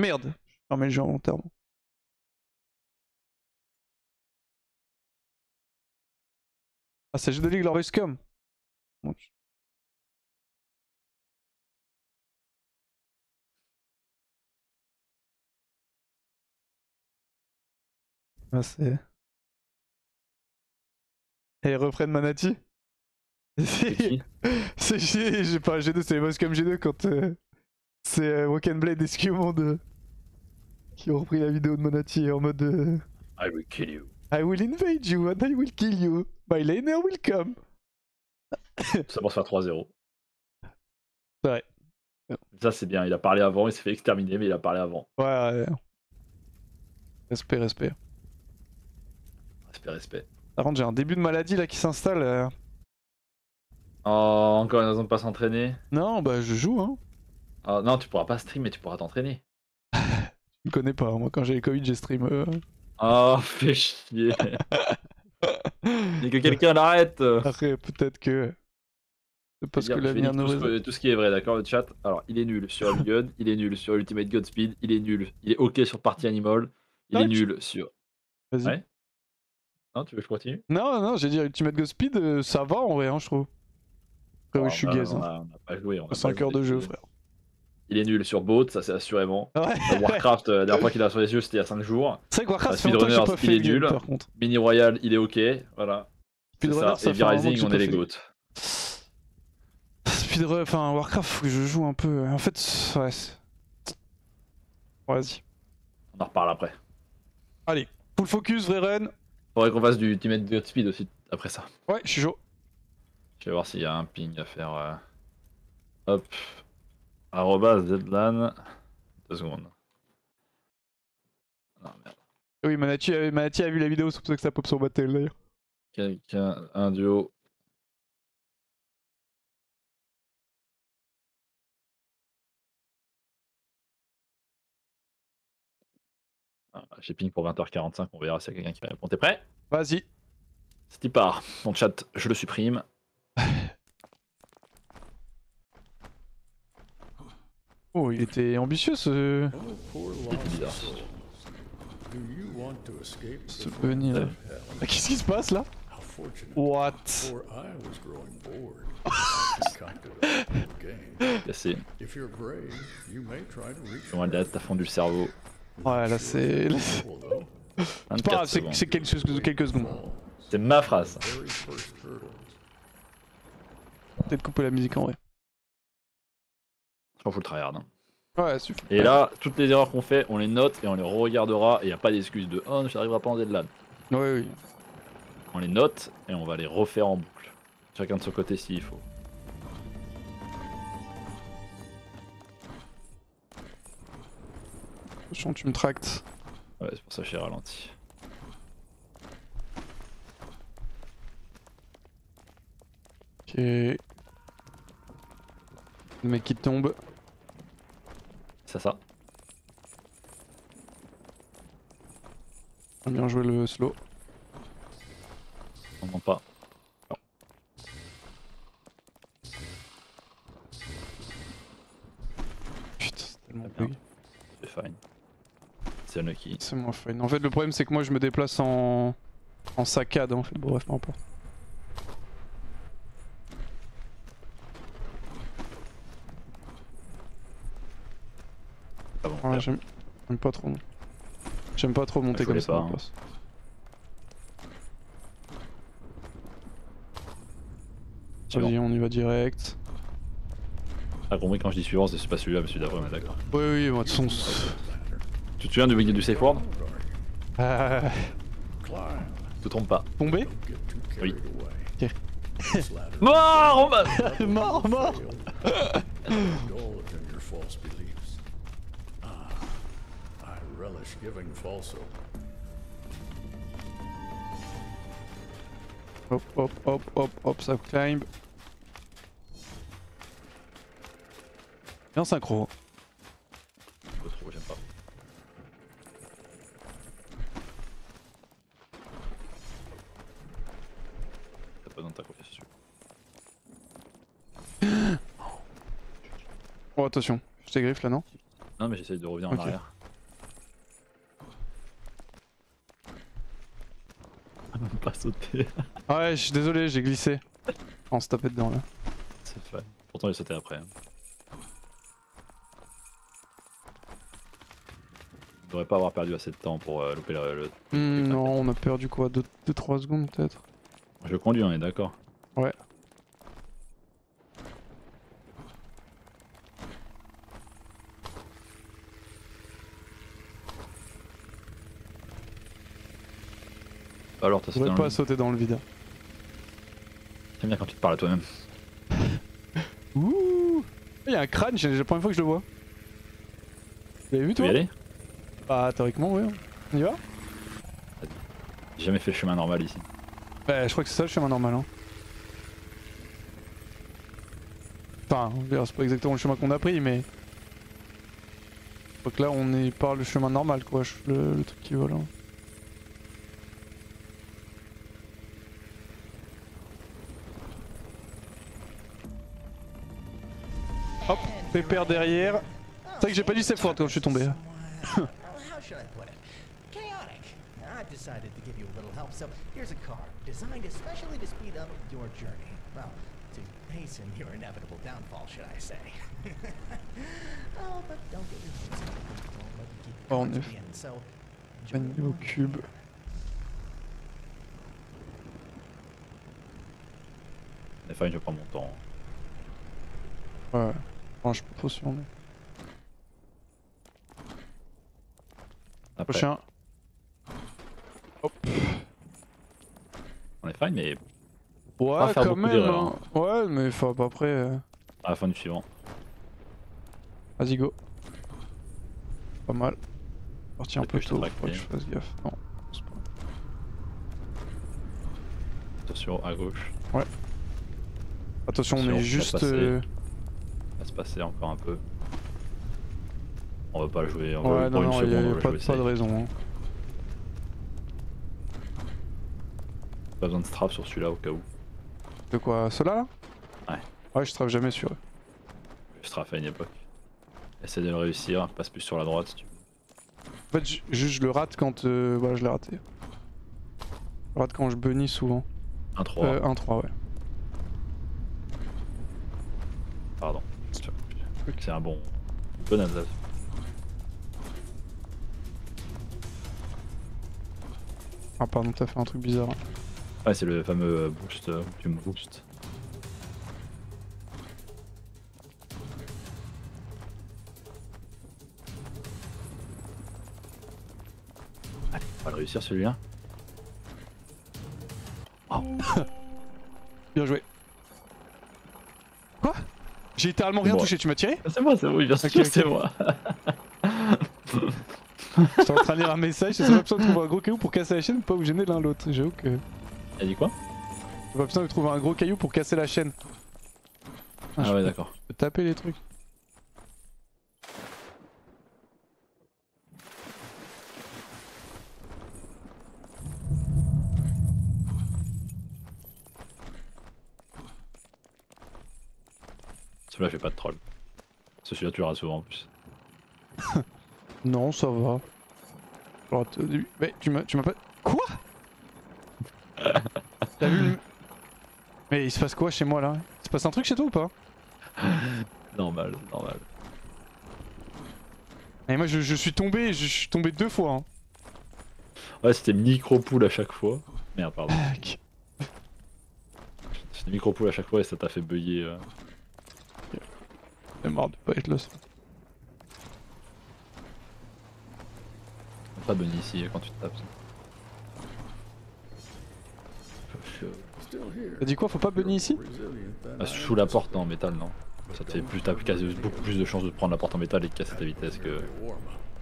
Merde, je fermé le jeu involontairement. Ah, c'est jeu de Ligue Glorious Scum. Bon, ah, c'est. Et reprennent Manati. C'est qui? C'est j'ai pas G2, c'est les boss comme G2 quand c'est Walk and Blade et Skewmond qui ont repris la vidéo de Manati en mode I will kill you. I will invade you and I will kill you. My laner will come. Ça pour se faire 3-0. C'est vrai. Ça c'est bien, il a parlé avant, il s'est fait exterminer, mais il a parlé avant. Ouais. Respect, respect. Respect, respect. Par contre, j'ai un début de maladie là qui s'installe. Oh, encore une raison de pas s'entraîner. Non, bah je joue, hein. Oh, non, tu pourras pas stream, mais tu pourras t'entraîner. Je me connais pas. Moi, quand j'ai le Covid, j'ai stream. Oh, fais chier. Et que quelqu'un l'arrête. Après, peut-être que. C'est parce que Je vais l'avenir dire nous réserve. tout ce qui est vrai, d'accord, le chat. Alors, il est nul sur Gun, il est nul sur Ultimate Godspeed, il est nul. Il est ok sur Party Animal, il est nul sur. Vas-y. Ouais. Non, tu veux que je continue? Non, j'ai dit Ultimate Godspeed, ça va en vrai, hein, je trouve. Après, oui, je suis gaze. On a pas joué. On a pas 5 heures joué. de jeu, frère. Il est nul sur Boat, ça c'est assurément. Ouais. Warcraft, la dernière fois qu'il a sur les yeux, c'était il y a 5 jours. C'est vrai que Warcraft, ça fait longtemps que j'ai Speedrunners, pas fait il est le game, nul. par contre. Mini Royal, il est ok. Voilà. C'est Speedrunner, ça. Et fait un moment que V-Rising, j'ai on pas est les fait. GOAT. Speedrun, enfin Warcraft, faut que je joue un peu. En fait, ouais. Vas-y. On en reparle après. Allez, full focus, vrai run. Faudrait qu'on fasse du Ultimate Godspeed aussi après ça. Ouais, je suis chaud. Je vais voir s'il y a un ping à faire. Hop. Arrobas Zlan. 2 secondes. Non, merde. Oui, Manati a vu la vidéo, c'est pour ça que ça pop sur Battle d'ailleurs. Quelqu'un, un duo. Ah, j'ai ping pour 20h45, on verra s'il y a quelqu'un qui répond. T'es prêt? Vas-y. C'est part. Mon chat, je le supprime. Oh, il était ambitieux ce. Bizarre. Ce bunny là. Ah, qu'est-ce qui se passe là? What? Cassé. Comment t'as fondu le cerveau. Ouais, là c'est. C'est pas grave, c'est quelques secondes. C'est ma phrase. Peut-être couper la musique en vrai. Je m'en fous le tryhard. Hein. Ouais, suffit. Et là, toutes les erreurs qu'on fait, on les note et on les re-regardera. Et y a pas d'excuse de oh, ça arrivera pas en deadline. Oui. On les note et on va les refaire en boucle. Chacun de son côté s'il faut. Attention, tu me tractes. Ouais, c'est pour ça que j'ai ralenti. Ok. Le mec qui tombe. Ça. Bien joué le slow. On ment pas. Putain, c'est tellement Bien. bug. C'est fine. C'est unlucky. C'est moins fine. En fait, le problème, c'est que moi, je me déplace en saccade, en fait. Bon, bref, peu importe. Ah bon, Ouais, j'aime pas trop. J'aime pas trop monter comme ça. Pas, hein. Vas-y, on y va direct. Ah, compris quand je dis suivant, c'est pas celui-là, mais celui d'après, on est d'accord. Oui, moi, de toute façon. Tu te souviens du milieu du safe word? Je te trompe pas. Tombé? Oui. Ok. Mort, on va... Mort. Hop, ça climb. Bien synchro. Un peu trop, j'aime pas. T'as pas besoin de ta confiance dessus. Oh, attention. Je t'ai griffe là, non? Non mais j'essaye de revenir en Ok. arrière. Ah, même pas sauter. Ah ouais, je suis désolé, j'ai glissé. On se tapait dedans là. C'est fun. Pourtant j'ai sauté après. Hein. On devrait pas avoir perdu assez de temps pour louper le Non, on a perdu quoi 2-3 secondes peut-être. Je conduis, on est d'accord. Ouais. Alors t'as On sauté devrait dans pas le... sauter dans le vide. J'aime bien quand tu te parles à toi-même. Ouh. Il y a un crâne, c'est la première fois que je le vois. Tu l'avais vu Tu veux toi? y aller? Bah théoriquement oui. On y va? J'ai jamais fait le chemin normal ici. Bah je crois que c'est ça le chemin normal hein. Enfin, on verra, c'est pas exactement le chemin qu'on a pris mais... Donc là on est par le chemin normal quoi, le truc qui vole. Hein. Hop, pépère derrière. C'est vrai que j'ai pas dit c'est fort quand je suis tombé. How should I put it? Chaotic. I've decided to give you a little help, so here's a car designed especially to speed up your journey. Well, to hasten your inevitable downfall, should I say. Oh, but don't get your hopes up. Won't let you keep Oh, going on to est the end, so enjoy un the niveau ride. cube. Mais fine, je prends mon temps. Ouais. Enfin, je suis pas trop sûr mais... Après, Prochain. Hop. on est fine, mais Ouais faire quand beaucoup même d'erreurs, hein. Ouais mais enfin bah, après... à la fin du suivant. Vas-y go. Pas mal. Parti un Peut-être peu que je tôt, t'ai faudrait que je tracté. fasse gaffe. Non, c'est pas. Attention à gauche. Attention, on Attention, est on va juste... passer. On va se passer encore un peu. On va pas le jouer, on va Ouais, le pour non, une non, y seconde, on a va pas, jouer pas safe. de raison. Hein. Pas besoin de strap sur celui-là au cas où. De quoi, cela là? Ouais. Ouais, je travaille jamais sur eux. Je strap à une époque. Essaie de le réussir, passe plus sur la droite si tu veux. En fait, juste je le rate quand... Voilà, je l'ai raté. Je le rate quand je bunny souvent. 1-3, 1-3, ouais. pardon. C'est un bon adresse. Ah pardon, t'as fait un truc bizarre. Hein. Ouais, c'est le fameux boost, où tu me boostes. Allez, on va le réussir celui-là. Oh, Bien joué. Quoi? J'ai littéralement rien Moi. touché, tu m'as tiré? c'est moi, oui, bien sûr, Ok, ok. c'est moi. J'étais en train de lire un message, c'est ça besoin de trouver un gros caillou pour casser la chaîne, pas vous gêner l'un l'autre. J'avoue que... Elle dit quoi? J'ai pas besoin de trouver un gros caillou pour casser la chaîne. Ah je ouais, peux- d'accord. je peux taper les trucs. Celui-là, fait pas de troll. Celui-là, tu l'auras souvent en plus. Non, ça va. Alors, mais tu m'as pas... Quoi? T'as vu le... Mais il se passe quoi chez moi là? Il se passe un truc chez toi ou pas? Normal, normal. Et moi je suis tombé 2 fois. Hein. Ouais, c'était micro-pool à chaque fois. Merde, pardon. Tac. C'était micro-pool à chaque fois et ça t'a fait bugger. J'ai marre de pas être là. Pas bunny ici quand tu te tapes. T'as dit quoi? Faut pas bunny ici? Ah, sous la porte en métal, non. Ça te fait plus, t'as beaucoup plus de chances de prendre la porte en métal et de casser ta vitesse que.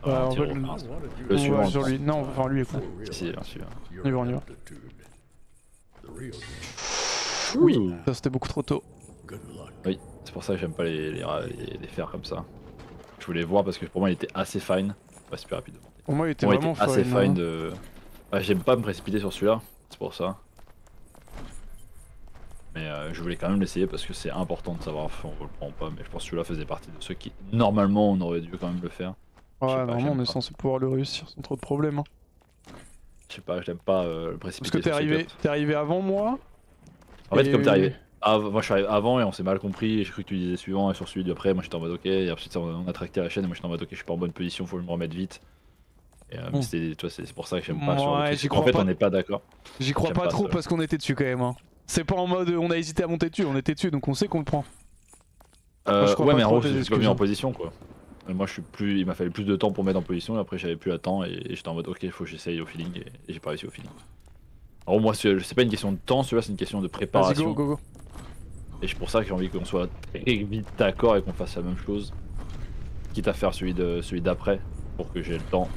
En fait, Le on suivant. va sur lui. Non, enfin lui est con. Si, bien sûr. On y va, on y va. Oui. Ça c'était beaucoup trop tôt. Oui, c'est pour ça que j'aime pas les faire comme ça. Je voulais voir parce que pour moi il était assez fine. Pas super rapide de monter. Pour moi il était Pour moi, vraiment il était assez fine. fine Hein. de. Ouais, j'aime pas me précipiter sur celui-là, c'est pour ça. Mais je voulais quand même l'essayer parce que c'est important de savoir si on le prend ou pas. Mais je pense que celui-là faisait partie de ceux qui, normalement, on aurait dû quand même le faire. Ouais, Je sais pas, normalement on j'aime est pas. censé pouvoir le réussir sans trop de problèmes. Hein. Je sais pas, j'aime pas le Parce précipiter que t'es sur ce arrivé, cut. t'es arrivé avant moi. En fait, comme t'es et... arrivé. Moi je suis arrivé avant et on s'est mal compris. Et j'ai cru que tu disais suivant et sur celui d'après, moi j'étais en mode ok. Et ensuite on a tracté la chaîne et moi j'étais en mode ok, je suis pas en bonne position, faut que je me remette vite. Et Hmm. c'est pour ça que j'aime pas ce genre de Ouais, truc. j'y En crois fait, pas. on n'est pas d'accord. J'y crois J'aime pas pas trop ça. parce qu'on était dessus quand même. Hein. C'est pas en mode on a hésité à monter dessus, on était dessus donc on sait qu'on le prend. Moi, je crois Ouais, pas mais en trop à gros, tes je suis pas mis excuses. en Hein. position quoi. Moi je suis plus. Il m'a fallu plus de temps pour mettre en position et après j'avais plus le temps et j'étais en mode ok, faut que j'essaye au feeling et j'ai pas réussi au feeling. En gros, moi c'est pas une question de temps, celui-là c'est une question de Vas-y, préparation. go. Et c'est pour ça que j'ai envie qu'on soit très vite d'accord et qu'on fasse la même chose. Quitte à faire celui d'après pour que j'ai le temps.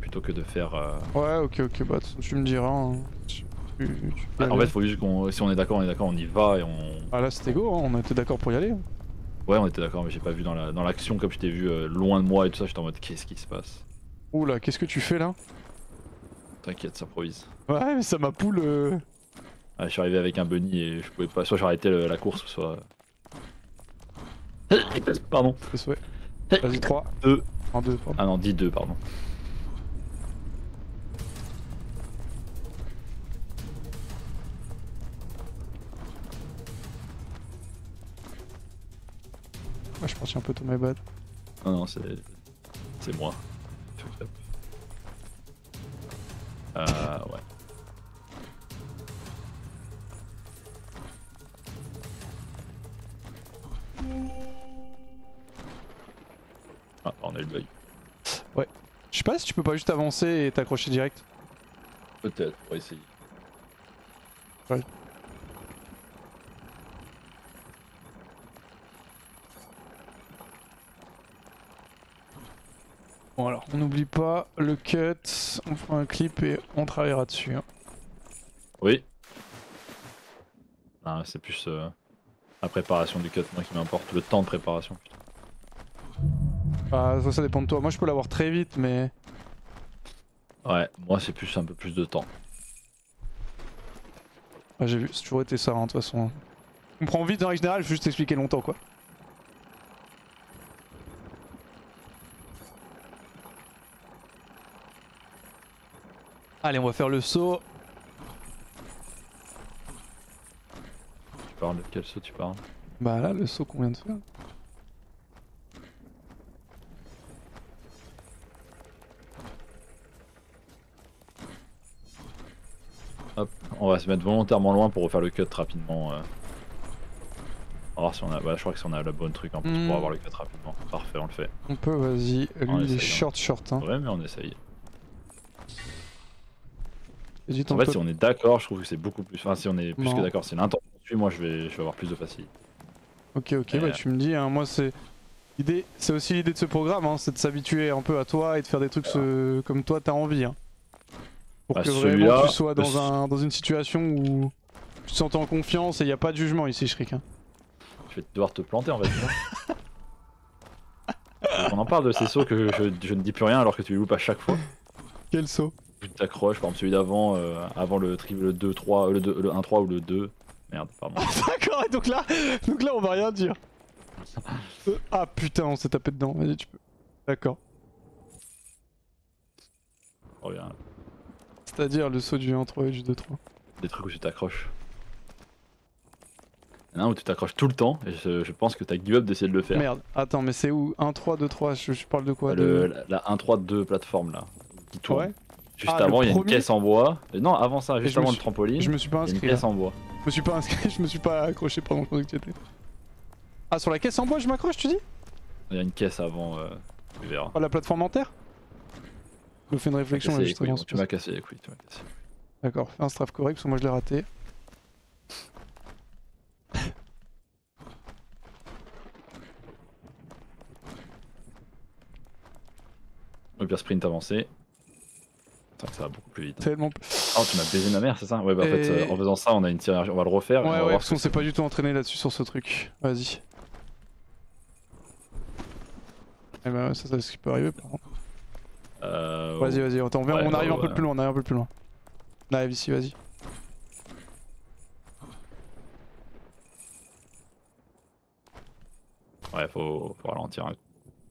Plutôt que de faire. Ouais, ok, bah de toute façon, tu me diras. Hein. Tu peux y En aller. fait, faut juste qu'on. Si on est d'accord, on y va et on. Ah là c'était go, hein. On était d'accord pour y aller. Hein. Ouais, on était d'accord, mais j'ai pas vu dans l'action comme je t'ai vu loin de moi et tout ça, j'étais en mode qu'est-ce qui se passe? Oula, qu'est-ce que tu fais là? T'inquiète, ça improvise. Ouais, mais ça m'a poule. Ah, je suis arrivé avec un bunny et je pouvais pas. Soit j'arrêtais la course, soit. Pardon. Ouais. Vas-y, 3. 2. 1, 2, pardon. Ah non, 10-2, pardon. Ouais, je suis parti un peu tôt, my bad. Non, c'est moi. Fucked up. Ouais. Ah, on a eu le bug. Je sais pas si tu peux pas juste avancer et t'accrocher direct. Peut-être, on va essayer. Ouais. Bon alors, on n'oublie pas le cut, on fera un clip et on travaillera dessus. Hein. Oui. Ah, c'est plus la préparation du cut, moi qui m'importe. Le temps de préparation, putain. Ah, ça dépend de toi. Moi je peux l'avoir très vite, mais... Ouais, moi c'est plus un peu plus de temps. Ah, j'ai vu, c'est toujours été ça, hein, de toute façon. On prend vite en règle générale, je vais juste expliquer longtemps quoi. Allez, on va faire le saut. Tu parles de quel saut tu parles? Bah là, le saut qu'on vient de faire. Hop, on va se mettre volontairement loin pour refaire le cut rapidement. On va voir si on a. Bah, je crois que si on a la bonne truc en plus pour avoir le cut rapidement. Parfait, on le fait. On peut, vas-y. On Lui, il est essaye, short, hein. Ouais, mais on essaye. Vas-y, En fait, si on est d'accord, je trouve que c'est beaucoup plus. Enfin, si on est plus Non. que d'accord, si l'intention suit, moi je vais avoir plus de facilité. Ok, bah tu me dis, hein, moi c'est... L'idée, c'est aussi l'idée de ce programme, hein, c'est de s'habituer un peu à toi et de faire des trucs comme toi t'as envie. Hein. Pour Bah, que vraiment celui-là, tu sois dans une situation où tu te sens en confiance et il n'y a pas de jugement ici, Shrik. Hein. je vais devoir te planter en fait. On en parle de ces sauts que je ne dis plus rien alors que tu les loupes à chaque fois. Quel saut? Tu t'accroches, par exemple celui d'avant, avant le 2-3, le 1-3 ou le 2. Merde, pardon. D'accord, et donc là on va rien dire. Ah putain, on s'est tapé dedans, vas-y tu peux. D'accord. Reviens. C'est-à-dire le saut du 1-3 et du 2-3. Des trucs où tu t'accroches. Il y en a un où tu t'accroches tout le temps et je pense que t'as give up d'essayer de le faire. Merde, attends, mais c'est où? 1-3, 2-3, je parle de quoi? La 1-3-2 plateforme là, qui tourne. Ouais. Juste Ah, avant, le il y a une premier caisse en bois. Non, avant ça, juste je me avant suis- le trampoline, Je me suis pas il y a une inscrit. caisse Là. en bois. Je me suis pas inscrit, je me suis pas accroché pendant que je pensais que tu étais. Ah, sur la caisse en bois, je m'accroche, tu dis? Il y a une caisse avant, tu verras. Oh, la plateforme en terre? Je me fais une réflexion là Cassé les justement. couilles, tu m'as cassé les couilles, tu m'as cassé. D'accord, fais un strafe correct parce que moi je l'ai raté. Au pire sprint avancé. Putain, ça va beaucoup plus vite. Tellement. Oh, tu m'as baisé ma mère, c'est ça? Ouais, bah en fait, Et- en faisant ça, on a une synergie. On va le refaire. et on va Ouais, voir parce ce qu'on que s'est ça pas du tout entraîné là-dessus sur ce truc. Vas-y. Eh ben, ça c'est ce qui peut arriver par contre. Vas-y, attends, on arrive un peu plus loin, on arrive un peu plus loin. On arrive ici, vas-y. Ouais, faut ralentir. Hein.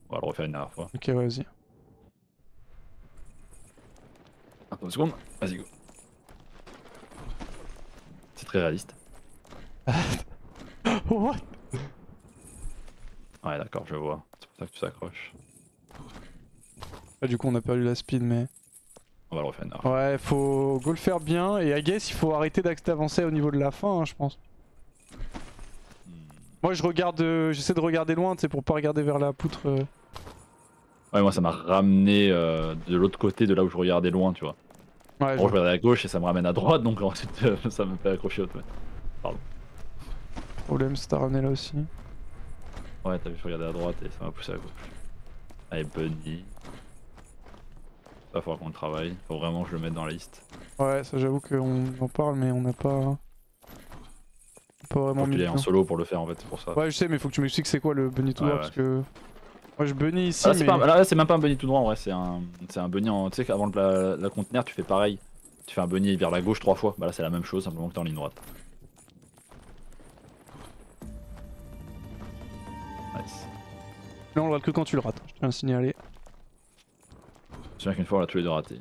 On va le refaire une dernière fois. Ok, vas-y. Attends 2 secondes. Vas-y, go. C'est très réaliste. What? Ouais, d'accord, je vois. C'est pour ça que tu s'accroches. Ah, du coup, on a perdu la speed, mais. On va le refaire une dernière fois. Ouais, faut go le faire bien. Et I guess, il faut arrêter d'avancer au niveau de la fin, hein, je pense. Moi, je regarde. J'essaie de regarder loin, tu sais, pour pas regarder vers la poutre. Ouais, moi ça m'a ramené de l'autre côté de là où je regardais loin, tu vois. Ouais, En gros, je regardais à gauche et ça me ramène à droite, donc ensuite ça me fait accrocher au Pardon. problème, c'est t'as ramené là aussi. Ouais, t'as vu, je regardais à droite et ça m'a poussé à gauche. Allez, Bunny. Ça, faudra qu'on le travaille. Faut vraiment que je le mette dans la liste. Ouais, ça j'avoue qu'on en parle, mais on n'a pas. Pas vraiment Faut que mis tu le l'aies en plan. solo pour le faire en fait, c'est pour ça. Ouais, je sais, mais faut que tu m'expliques c'est quoi le bunny tout Ouais, droit ouais. parce que. Moi je bunny ici, Ah, là, mais. là, c'est même pas un bunny tout droit en vrai, c'est un bunny en. Tu sais qu'avant la conteneur, tu fais pareil. Tu fais un bunny vers la gauche 3 fois. Bah là, c'est la même chose, simplement que t'es en ligne droite. Nice. Là, on le rate que quand tu le rates, je tiens à le signaler. Je me souviens qu'une fois, on l'a tous les deux raté.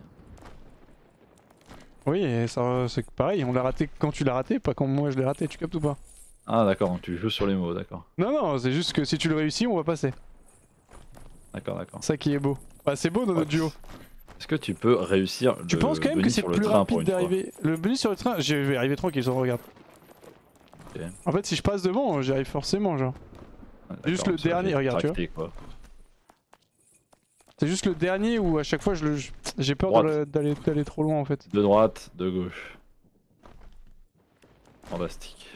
Oui, et ça, c'est pareil, on l'a raté quand tu l'as raté, pas quand moi je l'ai raté, tu captes ou pas? Ah, d'accord, donc tu joues sur les mots, d'accord. Non, non, c'est juste que si tu le réussis, on va passer. D'accord, d'accord. Ça qui est beau. Bah, c'est beau dans notre duo. Est-ce que tu peux réussir Tu le penses quand même que bunny c'est sur le plus train pour rapide une fois? d'arriver. Le bunny sur le train, je vais arriver tranquille, je regarde. Ok. En fait, si je passe devant, j'y arrive forcément, genre. Ouais, Juste d'accord, le ça, dernier, j'ai regarde, tu vois. tracté, quoi. C'est juste le dernier où à chaque fois j'ai peur Droite. d'aller trop loin en fait. De droite, de gauche. Fantastique.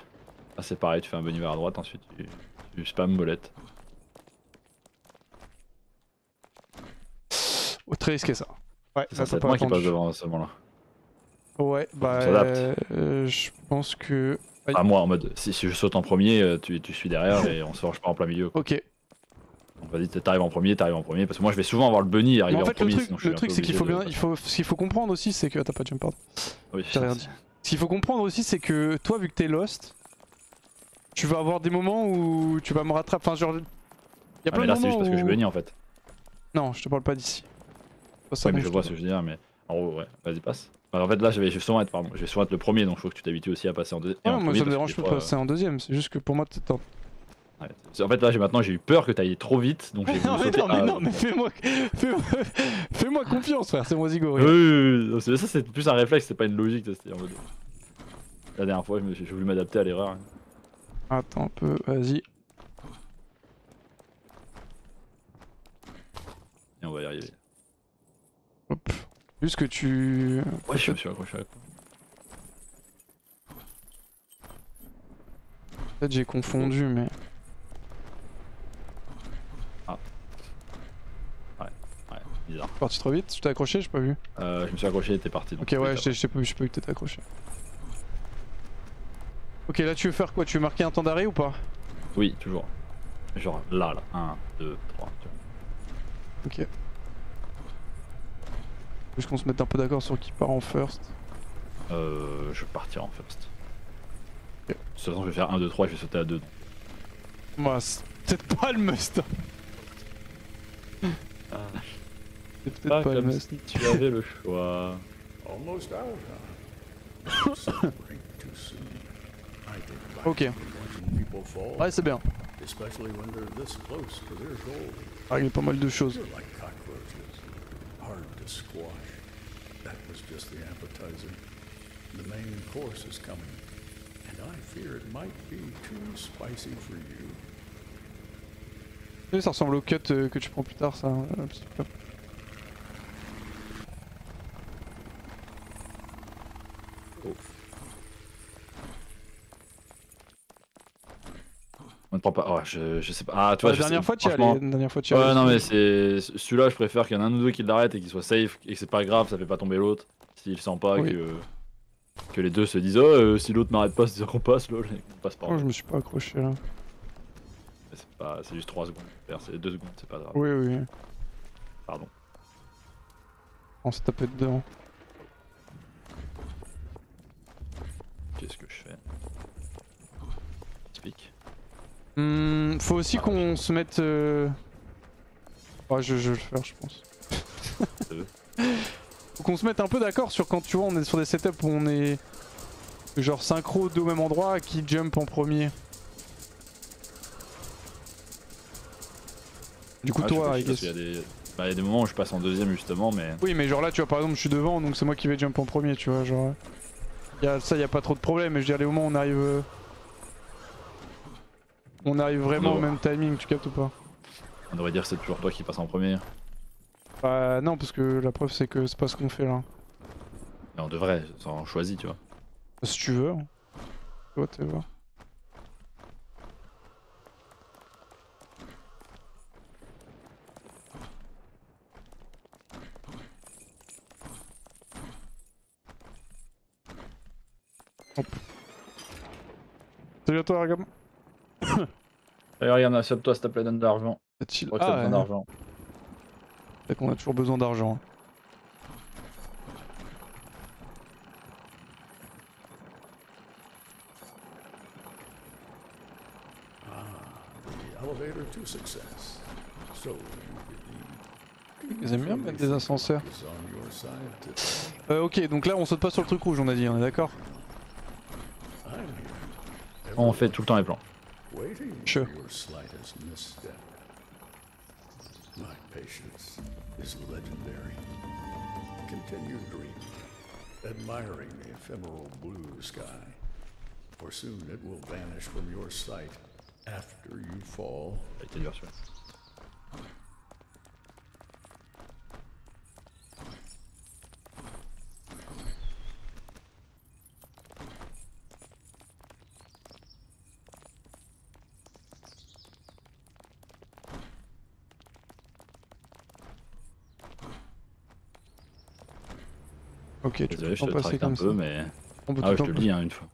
Ah, c'est pareil, tu fais un bunny vers la droite, ensuite tu spam molette. Oh, très risqué ça. Ouais, C'est ça censé t'as être pas moi qui attendu. passe devant à ce moment-là. Ouais, bah s'adapte. je pense que. Aïe. Ah, moi en mode, si je saute en premier, tu suis derrière et on se forge pas en plein milieu. Quoi. Ok. Donc vas-y, t'arrives en premier, parce que moi je vais souvent avoir le bunny et Mais arriver en en fait premier, sinon je suis le un truc peu c'est qu'il faut obligé bien, ce qu'il faut comprendre aussi c'est que t'as pas de jump pardon. Oui, J'ai rien dit. Ce qu'il faut comprendre aussi c'est que toi vu que t'es lost, tu vas avoir des moments où tu vas me rattraper. Enfin genre, y a Ah, plein mais de là c'est moments juste parce que je où- bunny en fait. Non, je te parle pas d'ici. Pas ça Ouais, mais dont je te vois parle. ce que je veux dire, mais en gros, ouais, vas-y, passe. Alors, en fait, là, je vais souvent être le premier, donc il faut que tu t'habitues aussi à passer en deuxième. Ouais, moi ça me dérange pas de passer en deuxième, c'est juste que pour moi t'es en. Ouais. En fait, là, maintenant, j'ai eu peur que t'ailles trop vite, donc j'ai voulu Non mais sauter. non mais non mais fais-moi confiance frère, c'est moi Zigo. Oui, Regarde. oui, oui, ça, c'est plus un réflexe, c'est pas une logique. C'était en mode. La dernière fois, j'ai voulu m'adapter à l'erreur. Attends un peu, vas-y. Et on va y arriver. Hop. Juste que tu. Ouais, je me suis accroché à quoi. Peut-être j'ai confondu mais. Ouais, bizarre. Parti trop vite, tu t'es accroché, j'ai pas vu. Je me suis accroché et t'es parti. Donc Ok ouais, je t'ai pas vu que t'étais accroché. Ok là tu veux faire quoi? Tu veux marquer un temps d'arrêt ou pas? Oui, toujours. Genre là, 1, 2, 3. Ok. Juste qu'on se mette un peu d'accord sur qui part en first. Je vais partir en first. Ok. De toute façon, je vais faire 1, 2, 3 et je vais sauter à 2. Bah c'est peut-être pas le must. C'est peut-être pas le comme must. si tu avais le choix. Almost out, huh? Celebrate too soon. I think life Ok. watching people fall, Ouais c'est bien. especially when they're this close to their goal. Régler pas mal de choses. They're like cockroaches, hard to squash. That was just the appetizer. The main course is coming, and I fear it might be too spicy for you. Oui, ça ressemble au cut que tu prends plus tard ça. Petit peu. On ne prend pas. Oh, je sais pas. Ah, tu vois, La dernière fois tu y franchement- allais. La dernière fois tu y allais. Ouais, non, mais c'est. Celui-là, je préfère qu'il y en ait un ou deux qui l'arrêtent et qu'il soit safe et que c'est pas grave, ça fait pas tomber l'autre. S'il sent pas Oui. que les deux se disent oh, si l'autre m'arrête pas, c'est dire qu'on passe, lol, et qu'on passe pas. Oh, je me suis pas accroché là. C'est juste 3 secondes. C'est 2 secondes, c'est pas grave. Oui oui. Pardon. On s'est tapé dedans. Qu'est-ce que je fais? Speak. Faut aussi qu'on se mette... Ouais, je vais le faire, je pense. Faut qu'on se mette un peu d'accord sur quand tu vois on est sur des setups où on est genre synchro deux au même endroit, qui jump en premier. Du coup toi, I guess. Il y a des moments où je passe en deuxième justement, mais... Oui mais genre là tu vois par exemple je suis devant donc c'est moi qui vais jump en premier tu vois genre... Ça y a pas trop de problème mais je veux dire les moments où on arrive... On arrive vraiment au même timing, tu captes ou pas? On devrait dire que c'est toujours toi qui passe en premier. Bah non parce que la preuve c'est que c'est pas ce qu'on fait là. Mais on devrait, on choisit tu vois. Si tu veux. Whatever. Hop. Salut à toi Argam. Allez regarde, accepte-toi s'il te plaît, donne de l'argent. Je crois que t'as besoin d'argent. C'est qu'on a toujours besoin d'argent. The elevator to success. So, Ils aiment bien mettre des ascenseurs. is on your side to... Ok donc là on saute pas sur le truc rouge on a dit, on est d'accord? I'm here. On fait tout le temps les plans. Waiting Sure. for your slightest misstep. My patience is legendary. Continue dreaming, admiring the ephemeral blue sky, for soon it will vanish from your sight after you fall. Ça a été dur celui-là. Ok, tu Désolé, je peux te passer tracte un comme ça. peu, mais... On peut Ah ouais, tout je te le le dis hein, une fois.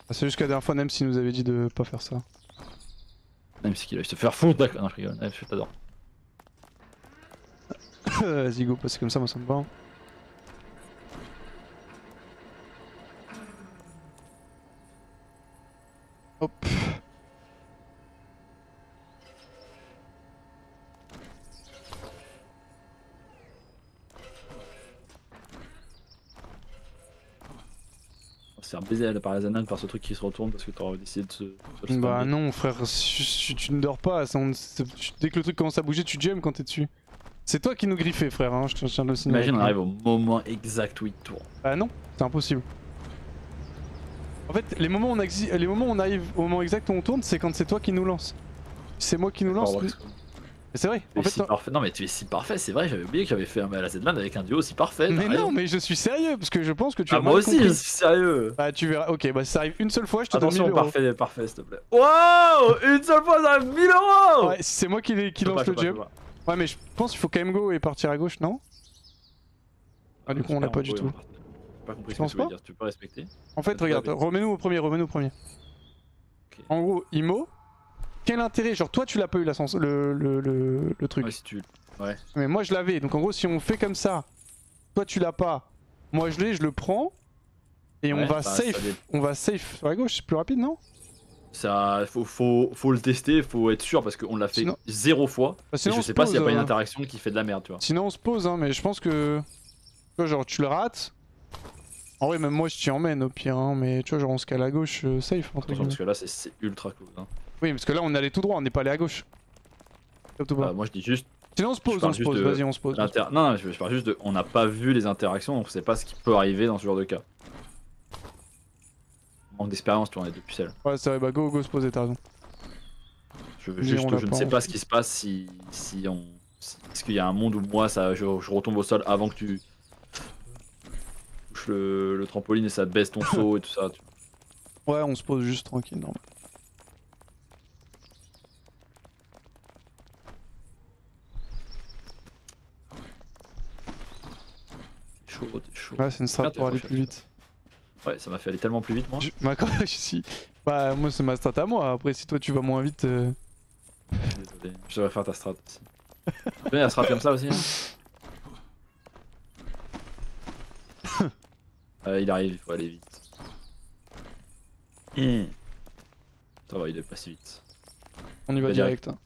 Ah, c'est juste qu'à la dernière fois même s'il nous avait dit de pas faire ça. Même si qu'il va se faire foutre, d'accord, non je rigole, je t'adore. Vas-y go, passer comme ça, moi ça me va. Hop. On se faire baiser par la zanane par ce truc qui se retourne parce que t'auras décidé de se... Bah non frère, tu ne dors pas, dès que le truc commence à bouger tu jumps quand t'es dessus. C'est toi qui nous griffais frère, hein, je tiens de le signaler. Imagine on arrive au moment exact où il tourne. Bah non, c'est impossible. En fait, les moments où on arrive au moment exact où on tourne, c'est quand c'est toi qui nous lance. C'est moi qui nous lance. Mais c'est vrai. En fait, parfait. Non mais tu es si parfait, c'est vrai, j'avais oublié que j'avais fait un la Z-Man avec un duo aussi parfait. mais non, mais je suis sérieux parce que je pense que tu as moi mal aussi compris. je suis sérieux. Bah tu verras, ok, bah si ça arrive une seule fois, je te donne 1000 Attention, euros. parfait s'il te plaît. Wow, une seule fois ça arrive 1000 euros. Ouais, si c'est moi qui lance le jump. Ouais, mais je pense qu'il faut quand même go et partir à gauche, non? Ah, du coup, on l'a pas du tout. J'ai pas compris Tu ce que penses tu veux pas dire, tu peux respecter. En fait, regarde, remets-nous au premier, Ok. En gros, Imo, quel intérêt? Genre, toi, tu l'as pas eu le truc. Ouais, si tu. Ouais. Mais moi, je l'avais. Donc, en gros, si on fait comme ça, toi, tu l'as pas, moi, je l'ai, je le prends. Et Ouais, on va bah, safe. On va safe sur la gauche, c'est plus rapide, non? Ça, faut le tester, faut être sûr parce qu'on l'a fait Sinon- 0 fois. Bah, Et sinon, je on sais se pas s'il y a pose, pas une interaction qui fait de la merde, tu vois. Sinon, on se pose, hein, mais je pense que. Tu vois, genre, tu le rates. En vrai, même moi, je t'y emmène au pire, hein, mais tu vois, genre, on se cale à gauche, safe, entre Attention guillemets. parce que là c'est ultra close. Hein. Oui, parce que là, on est allé tout droit, on n'est pas allé à gauche. Capte ou pas? Moi je dis juste. Sinon, on se je pose, parle juste de vas-y, on se pose. Non, je parle juste de. On n'a pas vu les interactions donc on sait pas ce qui peut arriver dans ce genre de cas. Manque d'expérience, tu vois, on est deux pucelles. Ouais, c'est vrai, bah go, se poser, t'as raison. Je veux Mais juste, on l'a je ne pas, sais on pas fait. ce qui se passe si on. Est-ce qu'il y a un monde où moi je retombe au sol avant que tu touches le trampoline et ça baisse ton saut et tout ça. Ouais, on se pose juste tranquille, non. T'es chaud. Ouais, c'est une strat Regarde, pour aller t'es plus vite. Ouais, ça m'a fait aller tellement plus vite moi. Ma je suis. Bah, moi, c'est ma strat à moi. Après, si toi tu vas moins vite. Désolé, je devrais faire ta strat aussi. Tu connais la strat comme ça aussi hein. Il arrive, il faut aller vite. Ça va, il est pas si vite. On y va Bah, direct. Hein.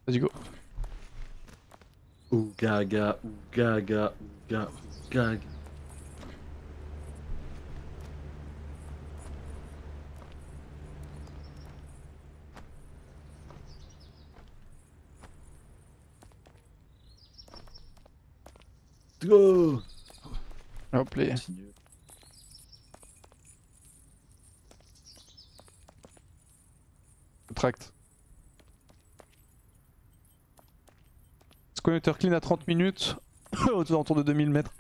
Vas-y go. Ougaga, ougaga, ougaga, ougaga. Let's go. Hop les. Continue. Tract. Connecteur clean à 30 minutes, aux alentours de 2000 mètres.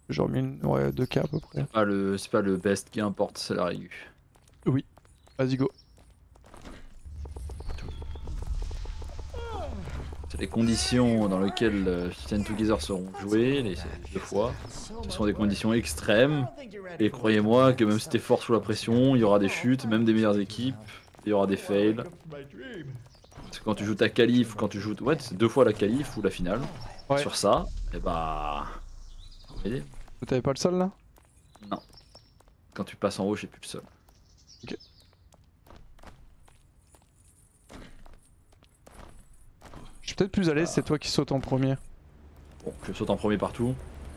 Genre 1000, ouais, 2K à peu près. C'est pas le best qui importe, c'est la régu. Oui, vas-y go. C'est les conditions dans lesquelles Stand Together seront jouées, les deux fois. Ce sont des conditions extrêmes. Et croyez-moi que même si t'es fort sous la pression, il y aura des chutes, même des meilleures équipes. Il y aura des fails. Parce que quand tu joues ta qualif, quand tu joues... Ouais, c'est 2 fois la qualif ou la finale. Ouais. Sur ça, et bah... Et... T'avais pas le sol là? Non. Quand tu passes en haut, j'ai plus le sol. Ok. Je suis peut-être plus à l'aise, c'est toi qui sautes en premier. Bon, je saute en premier partout.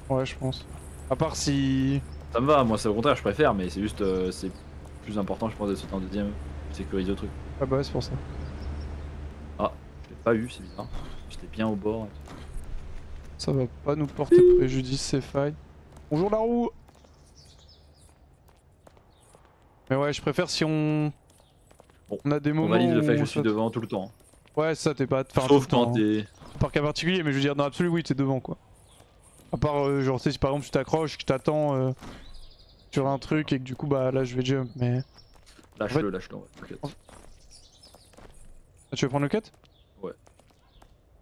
Ouais, je pense. À part si... Ça me va, moi c'est au contraire, je préfère, mais c'est juste... c'est plus important, je pense, de sauter en deuxième. Sécuriser le truc. Ah bah ouais, c'est pour ça. Ah, je l'ai pas eu, c'est bizarre. J'étais bien au bord. Ça va pas nous porter préjudice, c'est failles. Bonjour la roue. Mais ouais, je préfère si on... Bon, on a des moments on valide le fait que je où suis ça- devant tout le temps. Ouais, ça t'es pas... Enfin, Sauf tout le temps, quand hein. t'es... Par cas particulier, mais je veux dire, dans l'absolu, oui, t'es devant quoi. À part, genre, tu sais, si par exemple tu t'accroches, que je t'attends sur un truc et que du coup, bah là je vais jump, mais. Lâche-le, lâche-le, ouais, t'inquiète. Ah, tu veux prendre le cut?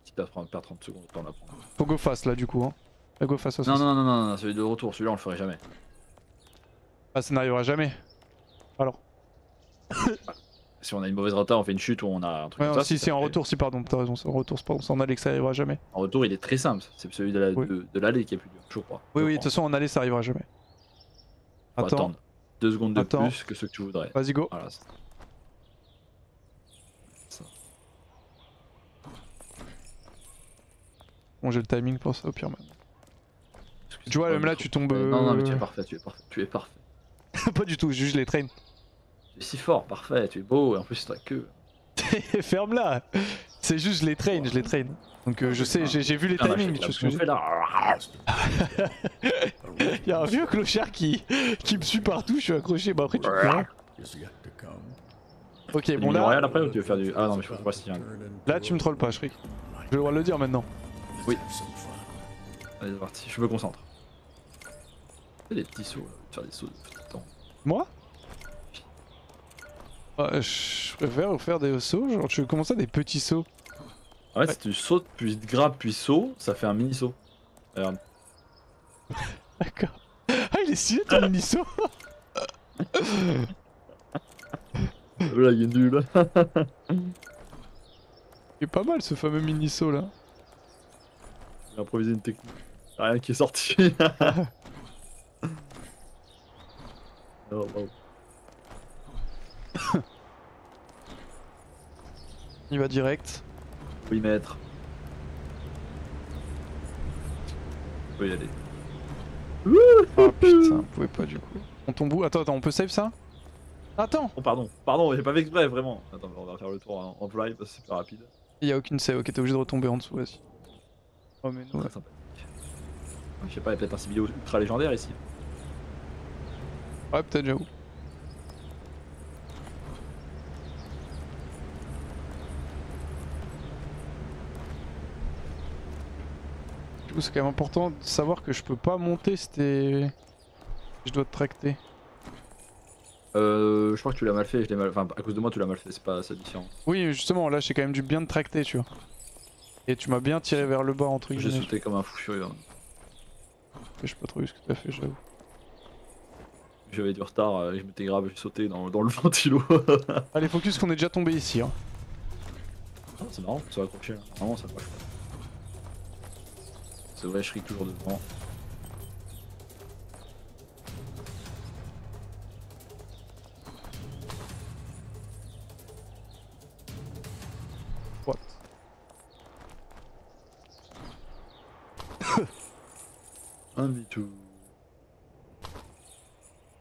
Si t'as perdre 30 secondes, t'en as prendre. Faut go fast là, du coup, hein. Là, go fast aussi. Non, non, non, non, non, celui de retour, celui-là on le ferait jamais. Ah, ça n'arrivera jamais. Alors. Si on a une mauvaise rota, on fait une chute ou on a un truc Ouais, comme ça. si, ça c'est en fait- retour, si, pardon, t'as raison, c'est en retour, c'est pardon, c'est en allée que ça arrivera jamais. En retour, il est très simple. C'est celui de Oui. l'allée qui est plus dur, je crois. Oui, Je oui, de crois. toute façon, en allée, ça arrivera jamais. Faut Attends, attendre 2 secondes de Attends. plus que ce que tu voudrais. vas-y, go. Voilà. Bon, j'ai le timing pour ça, au pire, man. Tu vois, même là, tu tombes. Non, non, mais tu es parfait, tu es parfait, tu es parfait. Pas du tout, juste les trains. Tu es si fort, parfait, tu es beau, et en plus c'est ta queue. Ferme-la. C'est juste je les train, je les train. Donc je sais, j'ai vu les Putain, timings, tu vois ce que je veux fait dire. là. Y'a un vieux clochard qui me suit partout, je suis accroché, bah après tu te prends. is yet to come. Ok, Bon bon là. Royal là, après ou tu veux faire du. Ah non, mais je sais pas si. là tu me trolles pas, Shriek. Je vais le droit de le dire maintenant. Oui. Allez, c'est parti, je me concentre. Fais des petits sauts là, faire des sauts de petit temps. Moi je préfère faire des sauts, genre tu veux commencer des petits sauts. En fait, si tu sautes, puis grappes, puis saut, ça fait un mini saut. Regarde. D'accord. Ah il est stylé ton mini saut. Là, il est nul. Il est pas mal ce fameux mini saut là. J'ai improvisé une technique. Y'a rien qui est sorti. Oh, wow. Il va direct. 8 mètres. On peut y aller. Oh putain, on pouvait pas du coup. On tombe où? Attends, on peut save ça? Attends. Oh pardon, j'ai pas fait exprès vraiment. Attends, on va faire le tour en fly parce que c'est plus rapide. Il y a aucune save, ok t'es obligé de retomber en dessous, vas-y. Oh mais non. Très sympathique. Je sais pas, il y a peut-être un Sibilio ultra légendaire ici. Ouais peut-être j'avoue. Du coup c'est quand même important de savoir que je peux pas monter si t'es... Je dois te tracter. Je crois que tu l'as mal fait, je l'ai mal... Enfin, à cause de moi, tu l'as mal fait, c'est pas ça différent. Oui justement là j'ai quand même dû bien te tracter tu vois. Et tu m'as bien tiré vers le bas entre J'ai guillemets. sauté comme un fou furieux. Hein. Je sais pas trop vu ce que t'as fait j'avoue. J'avais du retard, je m'étais grave, j'ai sauté dans le ventilo. Allez focus qu'on est déjà tombé ici hein. Ah, c'est marrant, ça va accrocher là. Vraiment, ça va. C'est vrai, je ris toujours devant. What? Un V2.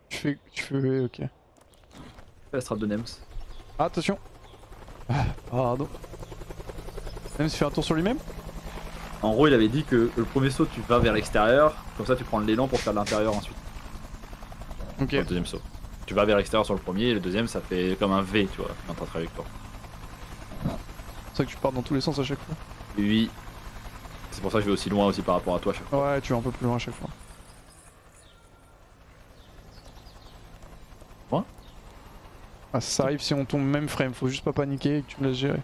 Tu fais. Ok. La strat de Nems. Ah, attention! Ah, pardon. Même s'il fait un tour sur lui-même? En gros, il avait dit que le premier saut, tu vas vers l'extérieur, comme ça tu prends l'élan pour faire de l'intérieur ensuite. Ok. Le deuxième saut. Tu vas vers l'extérieur sur le premier, et le deuxième, ça fait comme un V, tu vois, dans ta trajectoire. C'est ça que tu pars dans tous les sens à chaque fois. Oui. C'est pour ça que je vais aussi loin aussi par rapport à toi à chaque fois. Ouais, tu vas un peu plus loin à chaque fois. Quoi? Ah, ça arrive si on tombe même frame, faut juste pas paniquer et que tu me laisses gérer.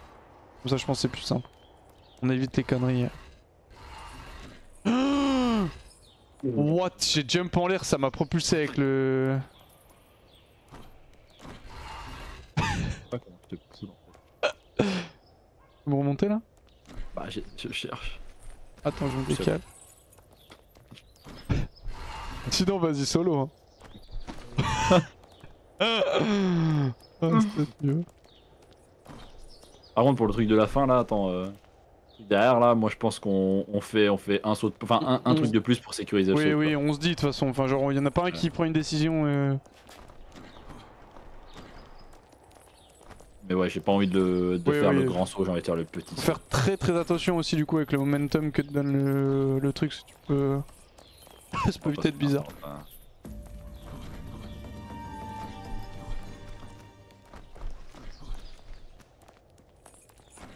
Comme ça, je pense que c'est plus simple. On évite les conneries. What? J'ai jump en l'air, ça m'a propulsé avec le. Vous remontez là? Bah, je cherche. Attends, je me décale. Sinon, vas-y solo. Hein. Ah, c'est mieux. Par contre, pour le truc de la fin là, attends. Derrière là, moi je pense qu'on fait un saut, enfin un truc de plus pour sécuriser le saut. Oui, quoi. oui, on se dit de toute façon. Enfin, genre, il y en a pas un qui prend une décision. Mais ouais, j'ai pas envie de faire le grand saut, j'ai envie de faire le petit Faut saut. faire très attention aussi du coup avec le momentum que te donne le truc, si tu peux. Ça peut vite être bizarre.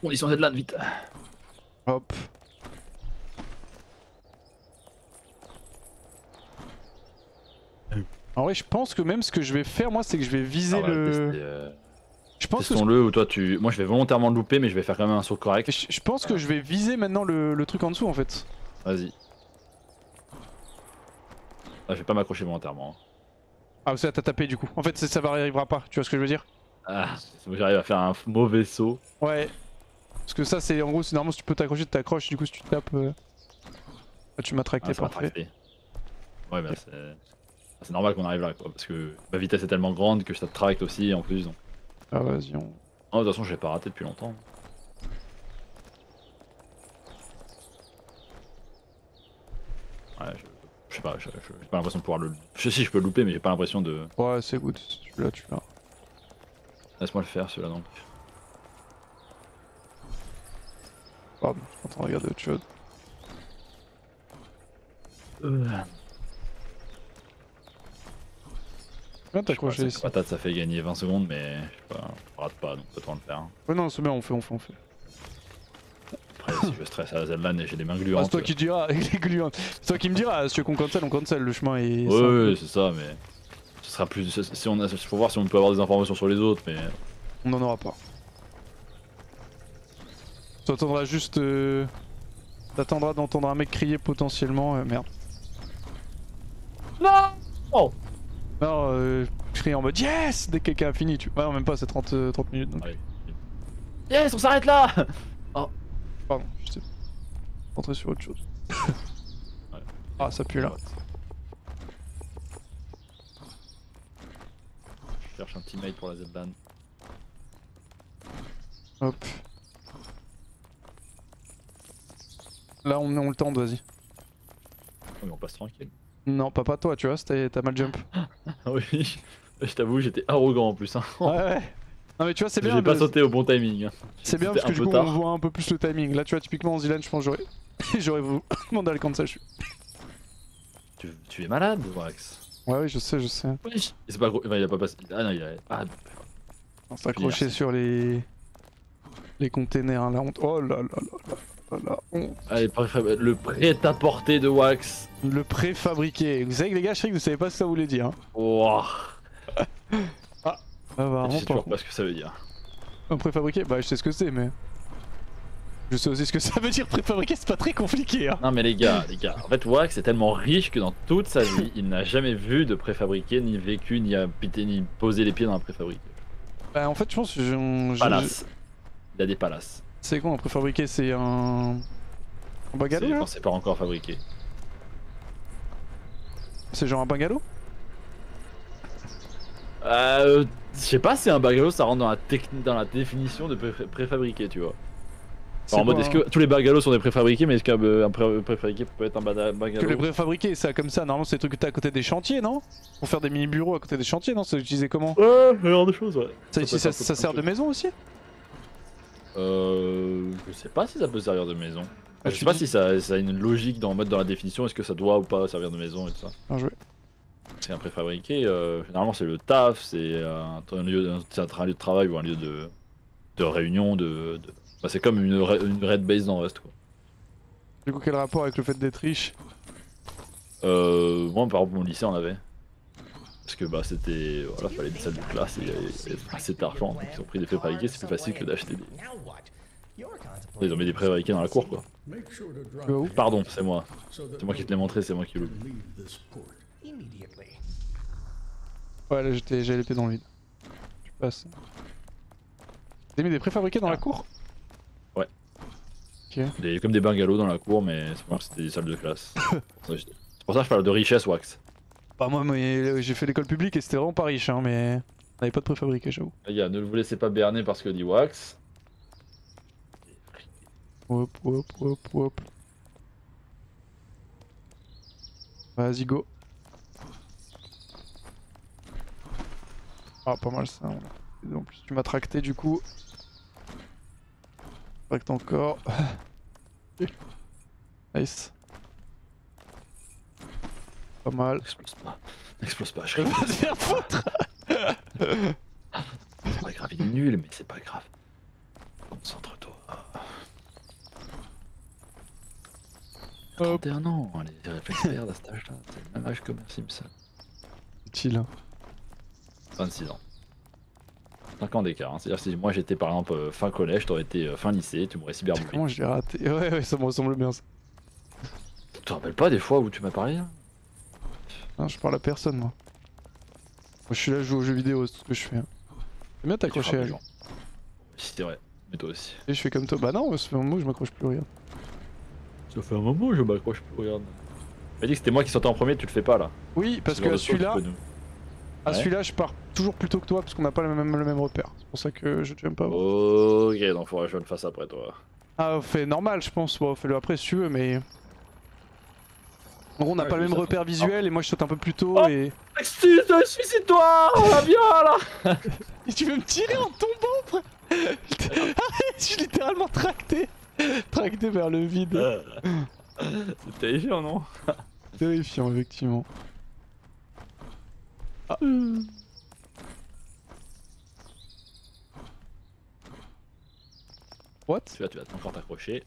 Bon, ils sont là vite. Hop. En vrai, je pense que même ce que je vais faire, moi, c'est que je vais viser le. Je pense que. Testons-le ou toi tu. Moi je vais volontairement le louper, mais je vais faire quand même un saut correct. Je pense que je vais viser maintenant le truc en dessous en fait. Vas-y. Ah, je vais pas m'accrocher volontairement. Ah, c'est t'as tapé du coup. En fait, ça arrivera pas, tu vois ce que je veux dire? Ah, j'arrive à faire un mauvais saut. Ouais. Parce que ça, c'est en gros, c'est normalement si tu peux t'accrocher, tu t'accroches, du coup, si tu tapes. Là, tu m'as tracté, ça m'a parfait. tracté. Ouais, bah c'est normal qu'on arrive là quoi, parce que ma vitesse est tellement grande que je tape tracte aussi en plus. Donc. Ah, vas-y, on. Oh, de toute façon, je l'ai pas raté depuis longtemps. Ouais, je sais pas, j'ai pas l'impression de pouvoir le. Si, je peux le louper, mais j'ai pas l'impression de. Ouais, c'est good. Celui-là, tu l'as. Laisse-moi le faire, celui-là donc. Pardon, je suis en train de regarder autre chose. Viens t'accrocher ici. Patate, ça fait gagner 20 secondes, mais je sais pas, on rate pas, donc autant le faire. Ouais, non, c'est bien, on fait. Après, si je stresse à la Zelda et j'ai les mains Ah, gluantes. c'est toi qui diras, avec les gluantes. C'est toi qui me diras, si tu veux qu'on cancel, on cancel, le chemin est. Ouais, c'est ça, mais. Ce sera plus. Si on a, faut voir si on peut avoir des informations sur les autres, mais. On n'en aura pas. Tu attendras juste. T'attendras d'entendre un mec crier potentiellement. Merde. Non. Oh. Non, je crie en mode yes dès que quelqu'un a fini. Ouais, non, même pas, c'est 30 minutes donc. Ouais. Yes, on s'arrête là. Pardon, je sais. Rentrer sur autre chose. Ouais. Ah, ça pue là. Je cherche un teammate pour la Zelda. Hop. Là, on le tente, vas-y. Oh, mais on passe tranquille. Non, pas toi, tu vois, t'as mal jump. Ah oui, je t'avoue, j'étais arrogant en plus. Hein. Ouais. Non, mais tu vois, c'est bien. J'ai pas sauté au bon timing. Hein. C'est bien parce que du coup, on voit un peu plus le timing. Là, tu vois, typiquement en Zilan, je pense que j'aurais vous demandé à le cancel. Tu es malade, Wax. Ouais, je sais. Oui. C'est pas gros. Enfin, il a pas passé. Ah non, il a. Ah, On s'accrochait sur les containers, hein, la honte. Oh là là là là là, honte. allez, le prêt-à-porter de Wax. Le préfabriqué. Vous savez que les gars, je sais que vous savez pas ce que ça voulait dire. Hein. Wow. Ah bah, Je sais toujours pas. pas ce que ça veut dire. Un préfabriqué? Bah, je sais ce que c'est, mais. Je sais aussi ce que ça veut dire préfabriqué, c'est pas très compliqué. Hein. Non, mais les gars, en fait, Wax est tellement riche que dans toute sa vie, il n'a jamais vu de préfabriqué, ni vécu, ni habité, ni posé les pieds dans un préfabriqué. Bah, en fait, je pense que Palace. Il a des palaces. C'est quoi un préfabriqué? C'est un bungalow C'est là? quand c'est pas encore fabriqué. C'est genre un bungalow? Je sais pas si un bungalow ça rentre dans la définition de préfabriqué, tu vois. Alors, en mode, est-ce que tous les bungalows sont des préfabriqués, mais est-ce qu'un préfabriqué peut être un bungalow? Que les préfabriqués, ça comme ça, normalement c'est des trucs que t'as à côté des chantiers, non? Pour faire des mini-bureaux à côté des chantiers, non? C'est utilisé comment? Ouais, ce genre de choses, ouais. Ça sert de maison aussi? Je sais pas si ça peut servir de maison. Ah, Je sais pas si ça a une logique dans la définition, est-ce que ça doit ou pas servir de maison et tout ça. Bien joué. C'est un préfabriqué, généralement c'est le taf, c'est un lieu de travail ou un lieu de réunion, Bah, c'est comme une red base dans Rust quoi. Du coup, quel rapport avec le fait d'être riche? Moi par exemple mon lycée en avait. Parce que bah c'était. Voilà, fallait des salles de classe et il y avait pas assez d'argent, donc ils ont pris des préfabriqués, c'est plus facile que d'acheter des. Ils ont mis des préfabriqués dans la cour quoi. Make sure to Tu vas drop où? Pardon, c'est moi. so that C'est moi qui te l'ai montré, c'est moi qui we l'oublie. can leave this port. Immediately. Ouais, là j'ai l'épée dans le vide. Tu passes. T'as mis des préfabriqués dans la cour? Ouais. Ok. Il y a comme des bungalows dans la cour, mais c'est pas que c'était des salles de classe. C'est pour ça que je parle de richesse wax. Bah moi j'ai fait l'école publique et c'était vraiment pas riche hein, mais on avait pas de préfabriqués j'avoue. Les gars, ne vous laissez pas berner parce que dit wax. Hop hop hop hop. Vas-y go. Ah pas mal ça. En plus tu m'as tracté du coup. Tracte encore. Nice. Pas mal. N'explose pas. N'explose pas, je Je vais rigole. te faire foutre. C'est pas grave, il est nul, mais c'est pas grave. Concentre-toi. Hop. 31 ans, les réflexes verts à cet âge-là, c'est le même âge que Simpson. Utile. Hein. 26 ans. 5 ans d'écart, hein. C'est-à-dire si moi j'étais par exemple fin collège, t'aurais été fin lycée, tu m'aurais cyberbouffé. Comment je l'ai raté? Ouais ça me ressemble bien ça. Tu te rappelles pas des fois où tu m'as parlé là? Non, je parle à personne moi. Moi je suis là, je joue aux jeux vidéo, c'est tout ce que je fais. Hein. J'aime bien t'accrocher à lui. Si c'est vrai, mais toi aussi. Et je fais comme toi. Bah non, ça fait un moment que je m'accroche plus, regarde. Ça fait un moment je m'accroche plus, regarde. Tu m'as dit que c'était moi qui sortais en premier, tu le fais pas là. Oui, parce C'est le que genre de choses celui-là, que nous- à Ouais. celui-là, je pars toujours plus tôt que toi parce qu'on n'a pas le même repère. C'est pour ça que je jump pas avant. Ok, donc faudra que je le fasse après toi. Ah, fais normal, je pense. Bon, fais-le après si tu veux, mais. En gros, on n'a Ouais, pas le je même sais. repère visuel et moi je saute un peu plus tôt Oh. et. Suicide-toi! Viens là! Et tu veux me tirer en tombant, frère? Arrête, je suis littéralement tracté. Tracté vers le vide. C'est terrifiant, non? Terrifiant, effectivement. Ah. What? Tu vas encore t'accrocher.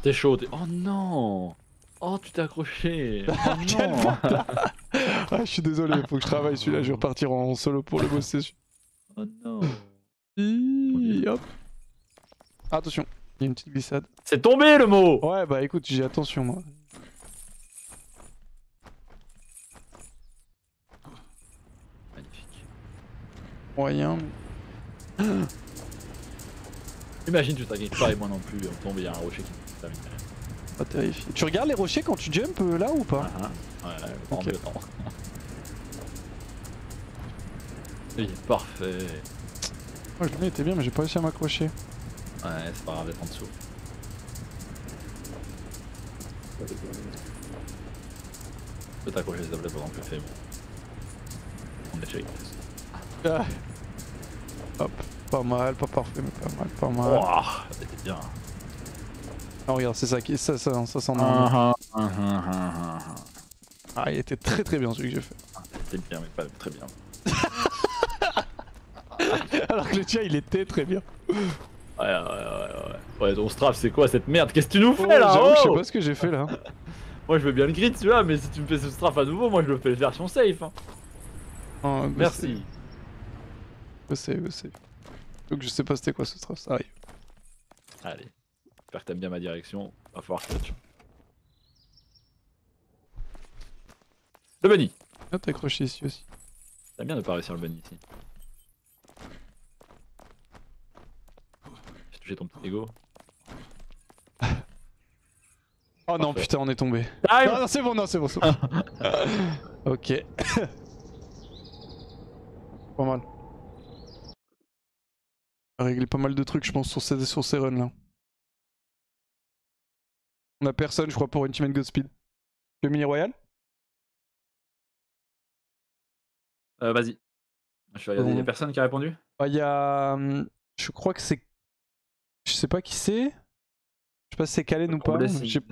T'es chaud, t'es. Oh non! Oh, tu t'es accroché! Oh Quel non! Ah, je suis désolé, faut que je travaille celui-là, je vais repartir en solo pour le bosser. Oh non! Hop. Attention, il y a une petite glissade. C'est tombé le mot! Ouais, bah écoute, j'ai attention moi. Magnifique. Moyen. Imagine, tu t'inquiètes pas et moi non plus, on tombe, il y a un rocher qui nous termine. Pas terrifié. Tu regardes les rochers quand tu jumps là ou pas? Ouais, Ok. le temps. Il est parfait. Moi je le mets, était bien, mais j'ai pas réussi à m'accrocher. Ouais, c'est pas grave d'être en dessous. Tu peux t'accrocher s'il te plaît pendant que je fais mon échec. Ah. Hop, pas mal, pas parfait, mais pas mal, pas mal. Wouah, c'était bien. Non, regarde, c'est ça qui. Ça s'en est un. Ah, Ah, il était très très bien celui que j'ai fait. c'était bien, mais pas très bien. Alors que le tien il était très bien. Ouais. Ouais, ton strap, c'est quoi cette merde? Qu'est-ce que tu nous fais là? J'avoue que je sais Oh, pas ce que j'ai fait là. moi je veux bien le grid celui-là, mais si tu me fais ce strap à nouveau, moi je le fais version safe. Hein. Oh, Merci. Je sais. Donc je sais pas c'était quoi ce stress, ça arrive. Allez, j'espère que t'aimes bien ma direction. Va falloir que tu. Le bunny. Ah, t'as accroché ici aussi. T'aimes bien de pas réussir le bunny ici. J'ai touché ton petit ego. Oh non, Parfait. putain, on est tombé. Time. Non, c'est bon, c'est bon. Ok. Pas mal. On a réglé pas mal de trucs, je pense, sur ces runs là. On a personne, je crois, pour Ultimate Godspeed. Le mini royal? Vas-y. Je vais regarder, y'a personne qui a répondu? Bah, y a. Je crois que c'est. Je sais pas qui c'est. Je sais pas si c'est Kalen ou pas.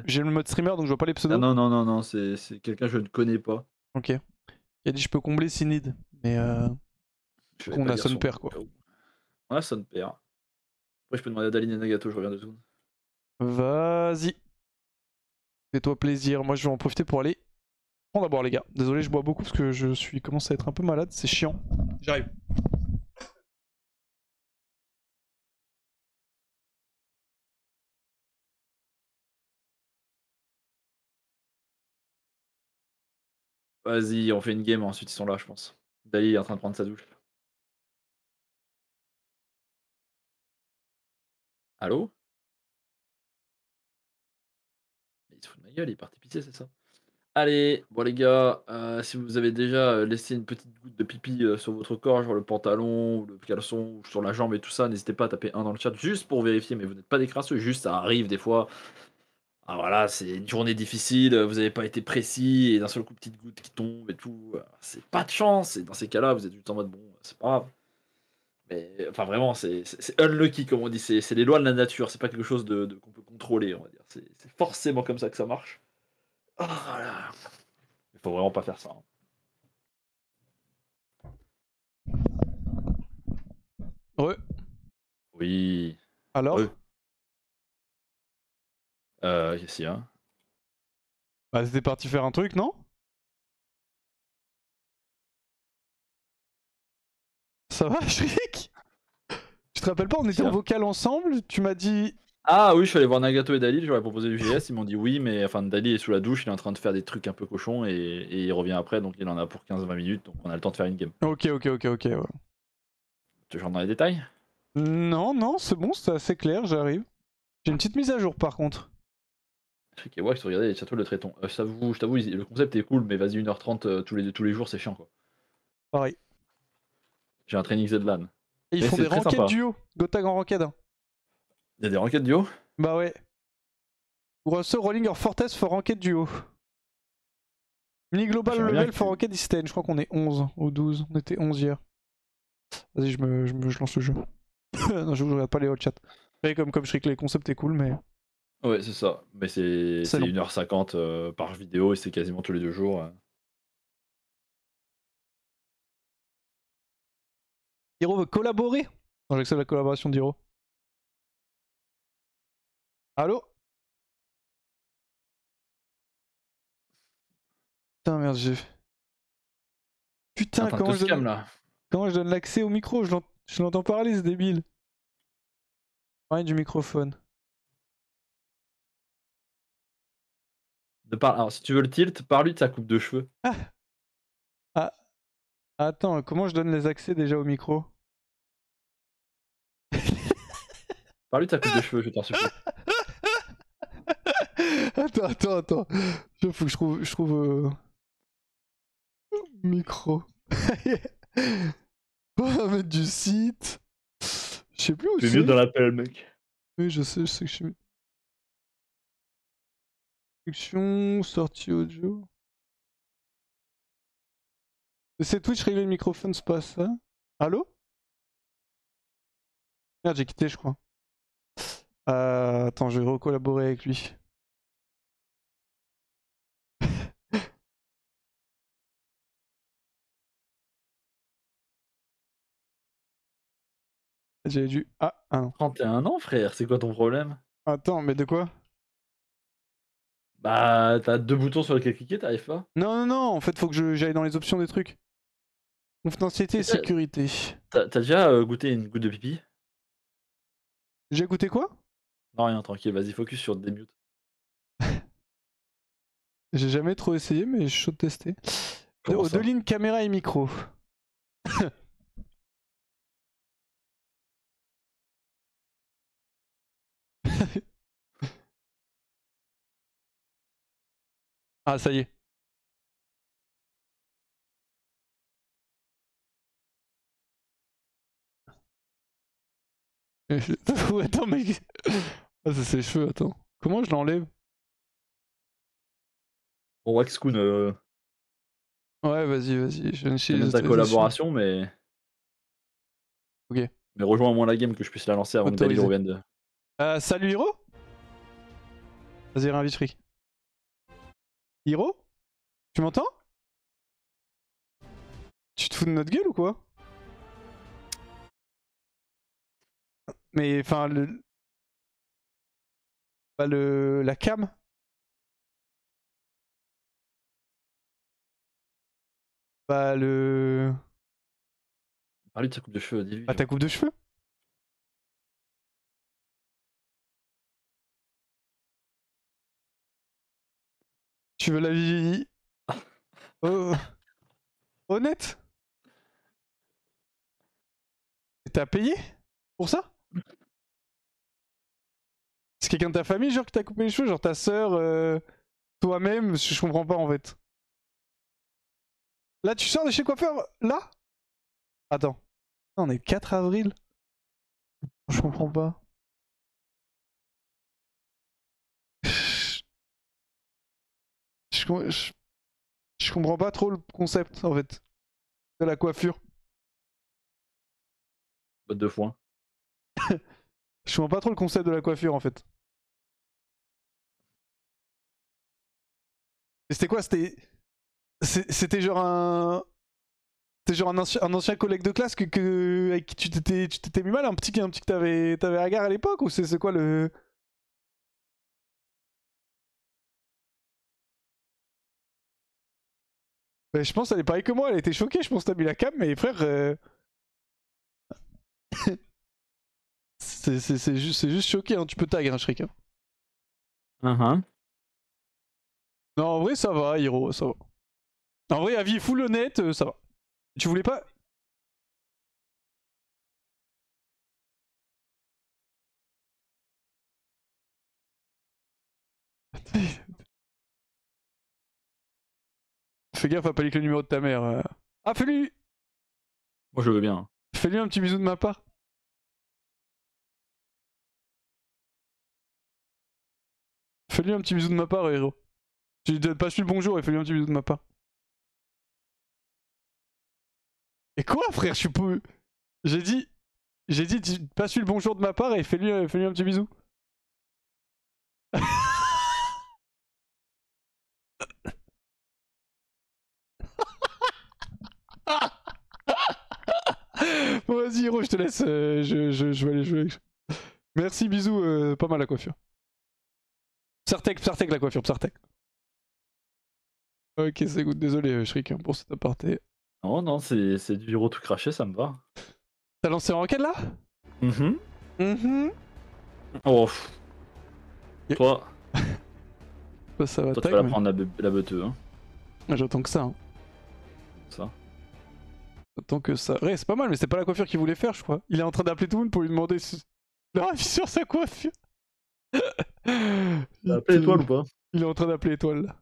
J'ai le mode streamer donc je vois pas les pseudos. Ah non, c'est quelqu'un que je ne connais pas. Ok. Il a dit je peux combler si need. Mais on a son père quoi. On a son père. Après je peux demander à Daline et Nagato, je reviens 2 secondes. Vas-y. Fais-toi plaisir. Moi je vais en profiter pour aller prendre à boire les gars. Désolé je bois beaucoup parce que je suis commence à être un peu malade. C'est chiant. J'arrive. Vas-y, on fait une game, ensuite ils sont là je pense. Dali est en train de prendre sa douche. Allô? Il se fout de ma gueule, il est parti pisser, c'est ça? Allez, bon les gars, si vous avez déjà laissé une petite goutte de pipi sur votre corps, genre le pantalon, ou le caleçon, ou sur la jambe et tout ça, n'hésitez pas à taper 1 dans le chat juste pour vérifier, mais vous n'êtes pas des crasseux, juste ça arrive des fois. Ah voilà, c'est une journée difficile, vous n'avez pas été précis, et d'un seul coup, petite goutte qui tombe et tout. C'est pas de chance, et dans ces cas-là, vous êtes juste en mode bon, c'est pas grave. Mais enfin vraiment, c'est unlucky comme on dit, c'est les lois de la nature, c'est pas quelque chose qu'on peut contrôler, on va dire. C'est forcément comme ça que ça marche. Oh là. Il faut vraiment pas faire ça. Hein. Ouais. Oui. Alors Qu'est-ce qu'il y a? Bah c'était parti faire un truc, non? Ça va, Shriek? Tu te rappelles pas, on était en vocal ensemble, tu m'as dit... Ah oui, je suis allé voir Nagato et Dali, j'aurais proposé du GS, ils m'ont dit oui, mais enfin Dali est sous la douche, il est en train de faire des trucs un peu cochons et il revient après, donc il en a pour 15-20 minutes, donc on a le temps de faire une game. Ok, ouais. Tu veux dans les détails? Non, c'est bon, c'est assez clair, j'arrive. J'ai une petite mise à jour par contre. Ok, ouais, je regardais les châteaux de Tréton. Je t'avoue, le concept est cool, mais vas-y, 1h30 tous les jours, c'est chiant quoi. Pareil. J'ai un training Zlan. Et ils font des ranked duo, Gotag en ranked. Il y a des ranked duo? Bah ouais. Grosso rolling or Fortress for ranked duo. Mini global level for ranked Eastern, je crois qu'on est 11 ou 12, on était 11 hier. Vas-y, je lance le jeu. Non, je regarde pas les hot chat. Et comme je sais que les concepts est cool, mais... Ouais, c'est ça. Mais c'est 1h50 par vidéo et c'est quasiment tous les 2 jours. Hiro veut collaborer? Non, j'accepte la collaboration d'Hiro. Allô? Putain, merde, j'ai... Putain, comment je donne l'accès au micro? Je l'entends parler, ce débile. Ouais, du microphone. Alors, si tu veux le tilt, parle-lui de sa coupe de cheveux. Ah. Attends, comment je donne les accès déjà au micro? Parle-lui de ta coupe de cheveux, je t'en supplie. Attends. Faut que je trouve micro. On va mettre du site. Je sais plus où c'est. C'est mieux dans l'appel, mec. Oui, je sais que je suis mieux. Production, sortie audio. C'est Twitch, régler le microphone, c'est pas ça? Allô? Merde, j'ai quitté, je crois. Attends, je vais recollaborer avec lui. J'ai dû... Ah, non. 31 ans, frère, c'est quoi ton problème? Attends, mais de quoi? Bah, t'as 2 boutons sur lesquels cliquer, t'arrives pas? Non, en fait, faut que j'aille dans les options des trucs. Confidentialité et sécurité. T'as déjà goûté une goutte de pipi? J'ai goûté quoi? Non, rien, tranquille, vas-y, focus sur démute. J'ai jamais trop essayé, mais je suis chaud de tester. Deux lignes caméra et micro. Ah, ça y est. Attends, mec. Ah, c'est ses cheveux, attends. Comment je l'enlève? Bon, Waxkun, Ouais, vas-y. Je j'aime bien ta collaboration, mais Ok. rejoins au moins la game que je puisse la lancer avant que David Autorisé. revienne de. Salut Hiro. Vas-y, réinvite Free. Hiro? Tu m'entends? Tu te fous de notre gueule ou quoi? Mais enfin, la cam. Bah le... Parle de sa coupe de cheveux, dis-lui. Bah ta coupe de cheveux. Tu veux la vie... Oh. Honnête? T'as payé pour ça? C'est quelqu'un de ta famille genre que t'a coupé les cheveux? Genre ta sœur, toi-même? Je comprends pas en fait. Là tu sors de chez coiffeur? Là? Attends. On est le 4 avril? Je comprends pas. Je comprends pas trop le concept en fait de la coiffure. Botte de foin. Je comprends pas trop le concept de la coiffure en fait. Et c'était quoi? C'était genre un... C'était genre un ancien collègue de classe avec qui tu t'étais mis mal, un petit que t'avais à gare à l'époque, ou c'est quoi le... Bah, je pense qu'elle est pareille que moi, elle était choquée, je pense que t'as mis la cam, mais frère... c'est juste choqué, hein. Tu peux tag, hein, Shriek. Hein. Non, en vrai, ça va, Hiro, ça va. En vrai, avis full honnête, ça va. Tu voulais pas... Fais gaffe à pas liker le numéro de ta mère. Ah, fais-lui... Moi, je veux bien. Fais-lui un petit bisou de ma part. Fais-lui un petit bisou de ma part, Hiro. Tu lui donnes pas le bonjour et fais-lui un petit bisou de ma part. Et quoi, frère? Je suis pas... J'ai dit, passe-lui le bonjour de ma part et fais-lui un petit bisou. Bon, vas-y, Hiro, je te laisse. Je vais aller jouer. Merci, bisous. Pas mal la coiffure. Psartek la coiffure, Psartek. Ok, c'est good. Désolé, Shriek, hein, pour cet aparté. Non, c'est du Hiro tout craché, ça me va. T'as lancé en rocket là? Oh, Yeah. toi, Ça va tu tag, vas la mais... prendre la beuteux, hein. J'attends que ça. Hein. Ça. J'attends que ça. Ouais, c'est pas mal, mais c'est pas la coiffure qu'il voulait faire, je crois. Il est en train d'appeler tout le monde pour lui demander leur avis sur sa coiffure. T'as appelé Étoile ou pas? Il est en train d'appeler Étoile là.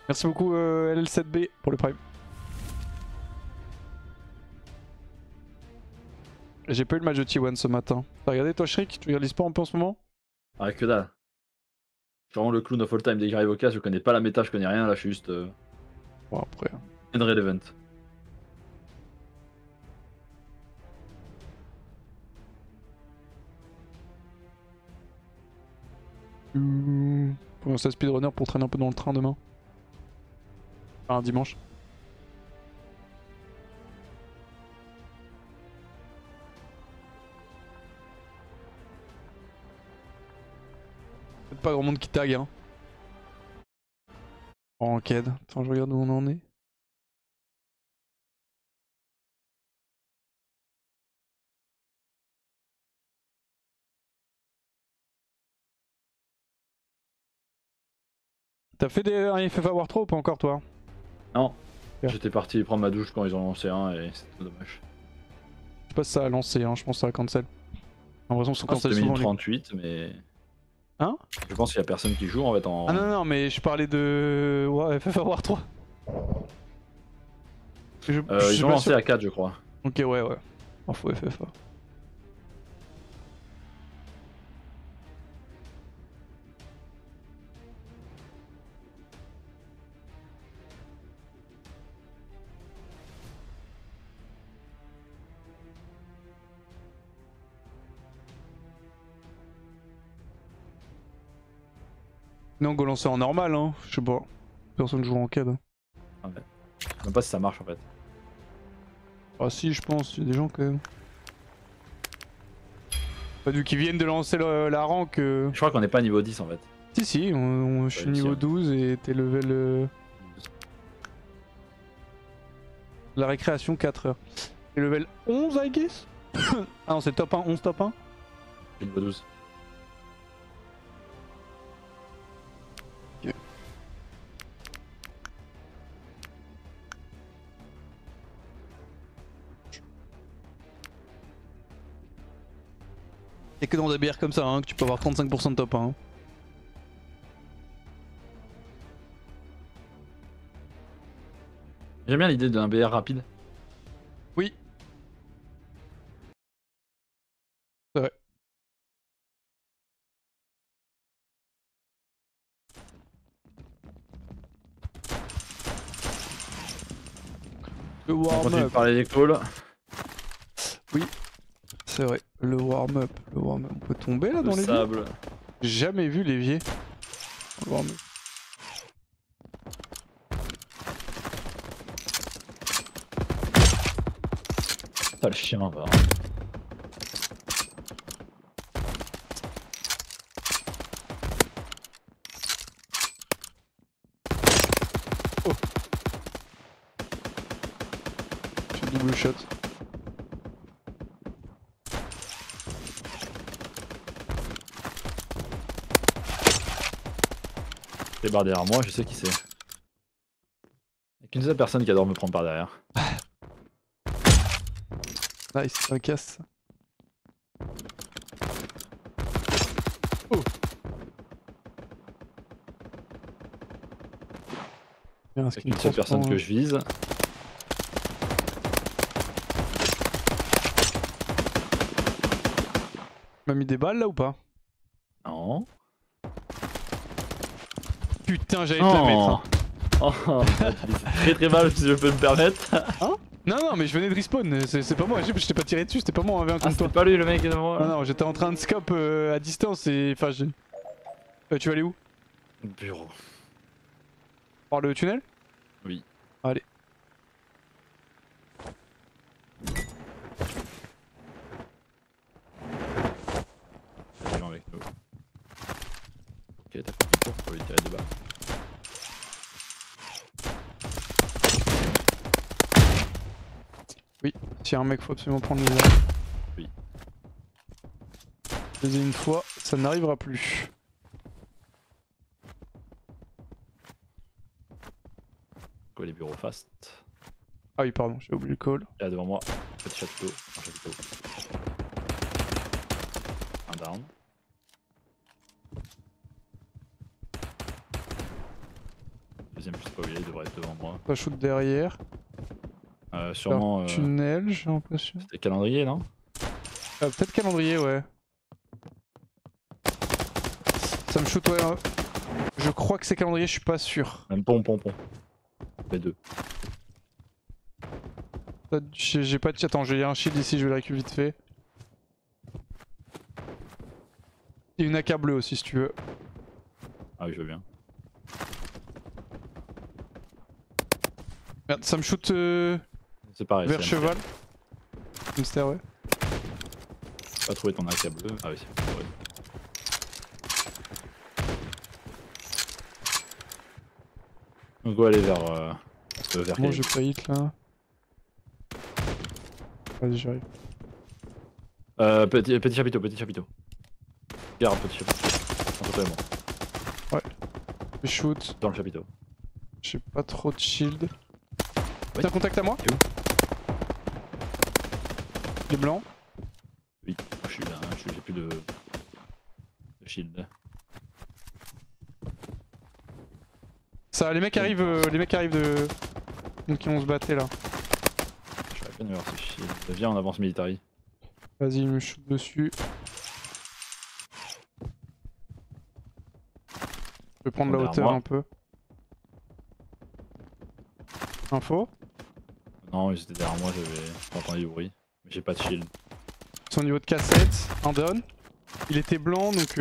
Merci beaucoup LL7B pour le prime. J'ai pas eu le match de T1 ce matin. T'as regardé toi Shriek? Tu regardes l'e-sport un peu en ce moment? Ah, que dalle. Je suis vraiment le clown of all time. Dès que j'arrive au cas, je connais pas la méta, je connais rien. Là, je suis juste. Bon après. Irrelevant. Faut lancer speedrunner pour traîner un peu dans le train demain. Enfin dimanche. Peut-être pas grand monde qui tag hein. En enquête. Attends, je regarde où on en est. T'as fait un FF War 3 ou pas encore toi? Non. Yeah. J'étais parti prendre ma douche quand ils ont lancé un et c'était dommage. Je sais pas si ça a lancé, hein. Je pense que ça a cancel. J'ai l'impression que ça cancel C'était souvent. 38, mais. Hein? Je pense qu'il y a personne qui joue en fait en. Ah non, mais je parlais de ouais, FF War 3. Ils ont lancé à 4, je crois. Ok, ouais. Info FFA. Non, go lancer en normal, hein. Je sais pas. Personne joue en CAD. Ah ouais. Je sais même pas si ça marche en fait. Ah si, je pense, il y a des gens quand même. Pas vu qu'ils viennent de lancer la rank. Je crois qu'on est pas niveau 10 en fait. Si, si, je suis niveau 12 et t'es level. La récréation 4 heures. T'es level 11, I guess. Ah non, c'est top 1, 11 top 1. Je suis niveau 12. Ok. Y'a que dans des bières comme ça hein, que tu peux avoir 35% de top 1. Hein. J'aime bien l'idée d'un BR rapide. Oui. C'est vrai. Le On continue de warm-up. parler des calls. Oui. C'est vrai. Le warm-up. Le warm-up. On peut tomber là Le dans les sable. J'ai jamais vu l'évier. Le warm-up. Putain, le chien va. J'ai double shot. T'es barre derrière moi, je sais qui c'est. Y'a qu'une seule personne qui adore me prendre par derrière. Nice, ça casse. Oh. Bien, Y'a qu'une seule personne que je vise. Tu m'as mis des balles là ou pas? Non. Putain, j'allais te la mettre. Hein. Oh, c'est très mal si je peux me permettre. Non, non, mais je venais de respawn, c'est pas moi, je t'ai pas tiré dessus, c'était pas moi en 1v1 Ah, contre toi. c'était pas lui le mec de moi. Non, non, j'étais en train de scope à distance et. Enfin, j'ai. Tu vas aller où? Bureau. Par le tunnel? Oui. Allez. Il est avec nous. Ok, t'as fait un tour pour lui tirer des balles. Oui, s'il y a un mec, faut absolument prendre les armes. Oui. Je l'ai une fois, ça n'arrivera plus. Quoi, les bureaux fast. Ah oui, pardon, j'ai oublié le call. Là devant moi, petit chapiteau, un chapiteau. Un down. Deuxième, je sais pas où il est, il devrait être devant moi. Ça shoot derrière. Sûrement. Alors, tunnel, j'ai l'impression. C'était calendrier, non? Peut-être calendrier, ouais. Ça me shoot, ouais. Je crois que c'est calendrier, je suis pas sûr. Même pont. Les deux. J'ai pas de. Attends, j'ai un shield ici, je vais le récupérer vite fait. Et une AK bleue aussi, si tu veux. Ah oui, je veux bien. Merde, ça me shoot C'est pareil. vers c'est cheval. Hamster, ouais. Pas trouvé ton AK bleu. Ah oui, c'est vrai. On doit aller vers. Vers Moi Cave. j'ai pas hit là. Vas-y, j'arrive. Petit chapiteau. Garde petit chapiteau. Entre toi et moi. Je shoot. Dans le chapiteau. J'ai pas trop de shield. Oui. T'as contact à moi? T'es où? Il est blanc. Oui, je suis là, j'ai plus de shield. Ça, les mecs arrivent de. Donc ils vont se battre là. Je vais à peine voir ce shield. Viens, on avance military. Vas-y, il me shoot dessus. Je vais prendre la Derrière hauteur moi. un peu. Info. Non, ils étaient derrière moi, j'avais pas entendu du bruit. Mais j'ai pas de shield. Son niveau de cassette, un down. Il était blanc donc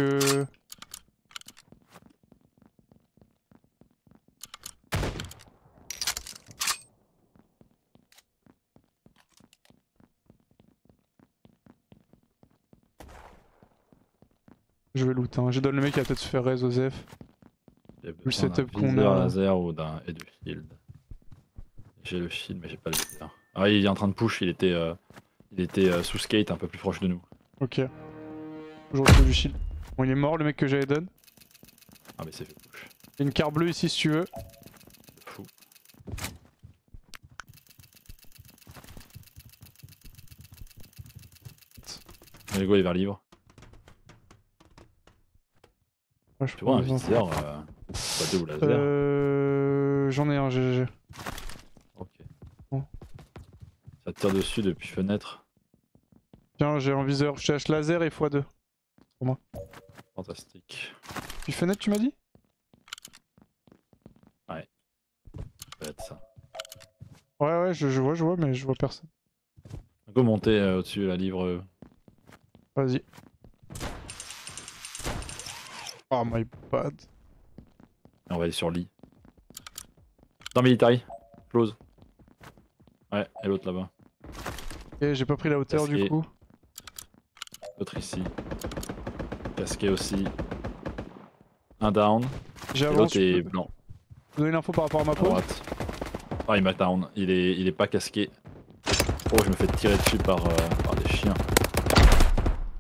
Je vais loot, hein. Je donne le mec qui va peut-être se faire raise Osef. J'ai Le besoin d'un setup qu'on viseur a. laser ou et du shield. J'ai le shield mais j'ai pas le viseur. Ah il est en train de push, il était sous skate un peu plus proche de nous. Ok. Je retrouve du shield. Bon, il est mort le mec que j'avais donné. Ah mais c'est fait push. Il y a une carte bleue ici si tu veux. Fou. Le go est vers livre. Ouais, je Tu vois un prends les viseur, pas de ou laser. J'en ai un GG. Ok. Bon. Ça tire dessus depuis fenêtre. Tiens, j'ai un viseur. Je cherche laser et x2. Pour moi. Fantastique. Puis fenêtre, tu m'as dit? Ça va être ça. Ouais, je vois, mais je vois personne. Go monter au-dessus de la livre. Vas-y. Oh my bad. Et on va aller sur lit. Dans military. Close. Ouais, et l'autre là-bas. Ok, j'ai pas pris la hauteur du Casqué. coup. L'autre ici. Casqué aussi. Un down. Et J'avance. l'autre est Je peux blanc. te donner l'info par rapport à ma À pause? droite. Ah il m'a down. Il est pas casqué. Oh je me fais tirer dessus par des chiens.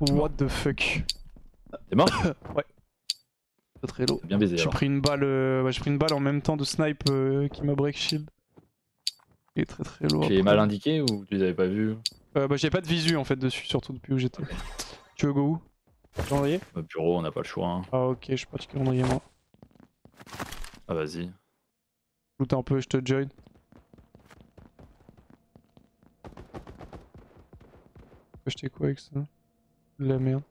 What the fuck? T'es mort? Pas très low. T'es bien baisé J'ai alors. pris une balle, j'ai pris une balle en même temps de snipe qui m'a break shield. Il est très low. J'ai après. mal indiqué ou tu les avais pas vus? Bah j'avais pas de visu en fait dessus, surtout depuis où j'étais. Tu veux go où? Calendrier? Au bureau on n'a pas le choix. Hein. Ah ok, je suis parti calendrier moi. Ah vas-y. Loot un peu, je te join. Acheter quoi avec ça? De la merde.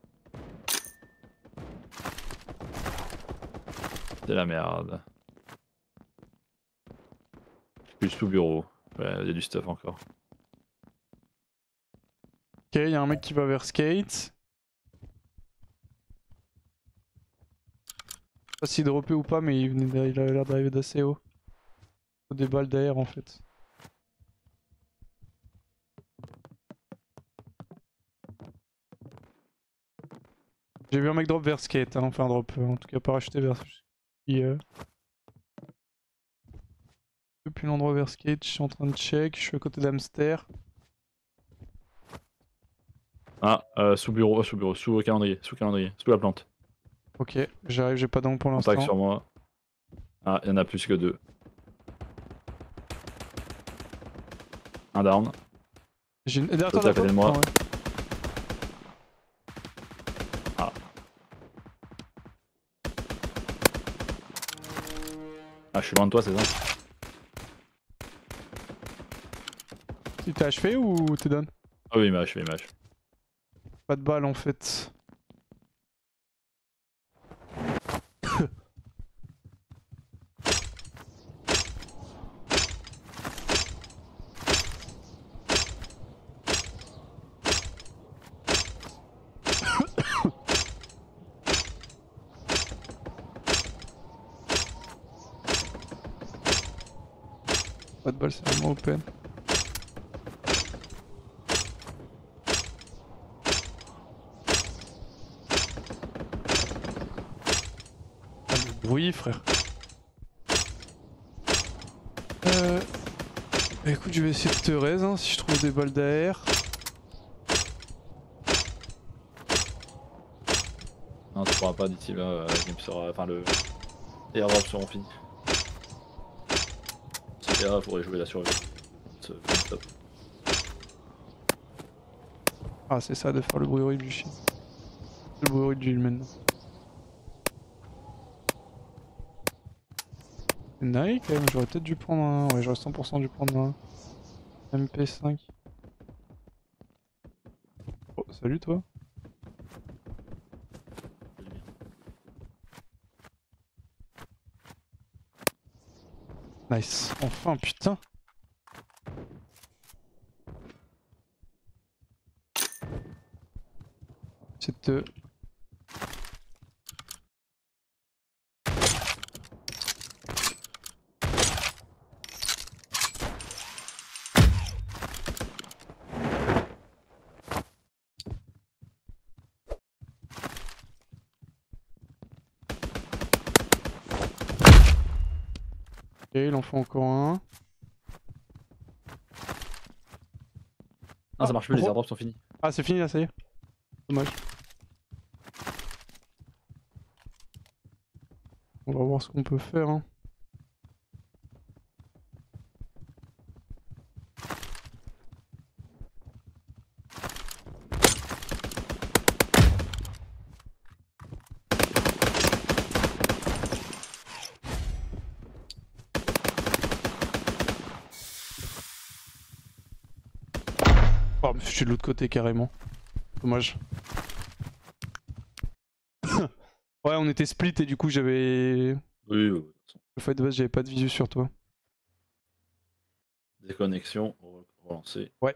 C'est la merde. Je suis sous bureau. Ouais, il y a du stuff encore. Ok, y'a un mec qui va vers skate. Je sais pas s'il droppait ou pas, mais il a l'air d'arriver d'assez haut. Faut des balles d'air en fait. J'ai vu un mec drop vers skate, hein, enfin drop, en tout cas parachuté vers. Depuis l'endroit vers skate, je suis en train de check, je suis à côté d'Hamster. Ah, sous bureau, sous calendrier, sous la plante. Ok, j'arrive, j'ai pas d'angle pour Contact l'instant. sur moi. Ah, il y en a plus que deux. Un down. J'ai une. L'autre à côté de moi. Attends, ouais. Ah. Ah, je suis loin de toi, c'est ça? Tu t'es achevé ou t'es done? Ah oui, il m'a achevé, il m'a achevé. Pas de balle en fait. Pas de balle, c'est vraiment open. Ah, le bruit, frère. Bah écoute, je vais essayer de te raise hein, si je trouve des balles d'air. Non, tu pourras pas d'ici là, la game sera. Enfin, les airdrops seront finis. C'est là, faudrait jouer la survie. Top. Ah, c'est ça de faire le bruit du shit. Le bruit du maintenant. Nice quand même, j'aurais peut-être dû prendre un. Ouais, j'aurais 100% dû prendre un MP5. Oh, salut toi. Nice, enfin putain. C'est il en faut encore un. Ah, ça marche plus, les airdrops sont finis. Ah, c'est fini là, ça y est. Dommage. On va voir ce qu'on peut faire. Hein. Oh, mais je suis de l'autre côté carrément. Dommage. Ouais, on était split et du coup j'avais... Oui, Le fait de base, j'avais pas de visu sur toi. déconnexion, relancer. Ouais.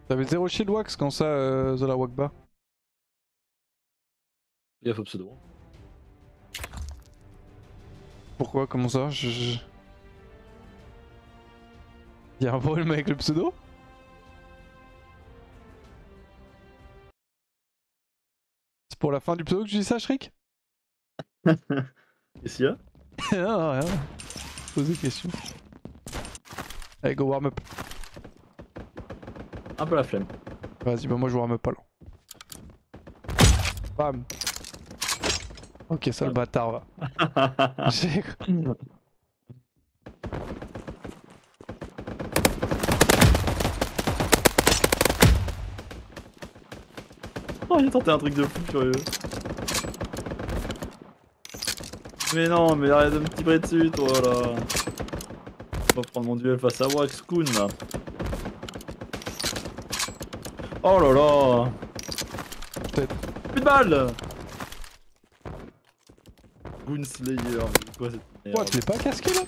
T'avais 0 shield wax quand ça, Zola Wakba. Il y a faux pseudo. Pourquoi? Comment ça? Y'a un problème avec le pseudo? C'est pour la fin du pseudo que tu dis ça, Shriek? Qu'est-ce qu'il y a? Non, rien. Pose des questions. Allez, go warm up. Un peu la flemme. Vas-y, bah moi je warm up alors. Bam. Ok, ça le bâtard va. J'ai... Oh, j'ai tenté un truc de fou furieux. Mais non, mais arrête de me tirer dessus, toi là. On va prendre mon duel face à Waxcoon là. Oh là là. Peut-être. Plus de balles. Goonslayer, mais c'est quoi cette merde? Quoi, tu l'es pas casqué là?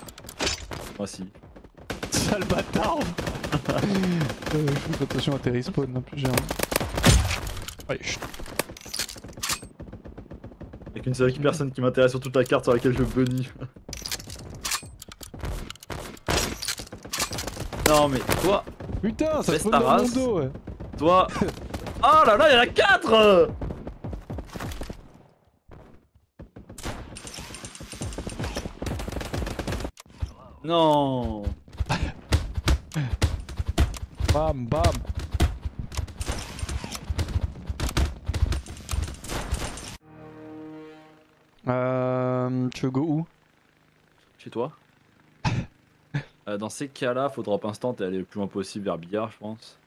Moi si. Sale bâtard. Fais attention à tes respawns, non plus j'ai un... Allez, chut. Avec une seule personne qui m'intéresse sur toute la carte sur laquelle je bunny. Non mais toi, Putain, ça Baisse spawn ta dans mon race. dos, ouais. toi... Oh là là, il y en a 4. Non. Bam, bam. Tu veux go où? Chez toi. Dans ces cas-là, faut drop instant et aller le plus loin possible vers billard, je pense.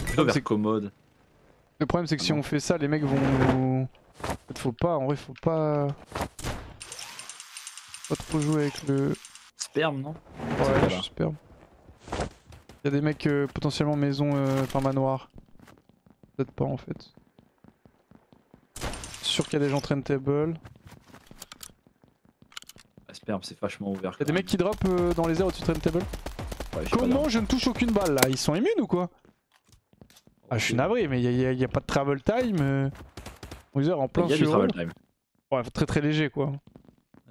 Plutôt vers c'est- commode. Le problème c'est que si on fait ça, les mecs vont... En fait, faut pas, en vrai faut pas... Pas trop jouer avec le... Sperme, non? Ouais, j'espère. Y'a des mecs potentiellement maison, enfin manoir. Peut-être pas en fait. Sûr qu'il y a des gens train table. Sperme, c'est vachement ouvert. Y'a des mecs qui drop dans les airs au-dessus de train table. Ouais, je suis pas Comment là. je ne touche aucune balle là? Ils sont immunes ou quoi? Ah, je suis navré, mais y a pas de travel time. Wither en plein Il y a du sur travel eux. time. Ouais, très très léger quoi.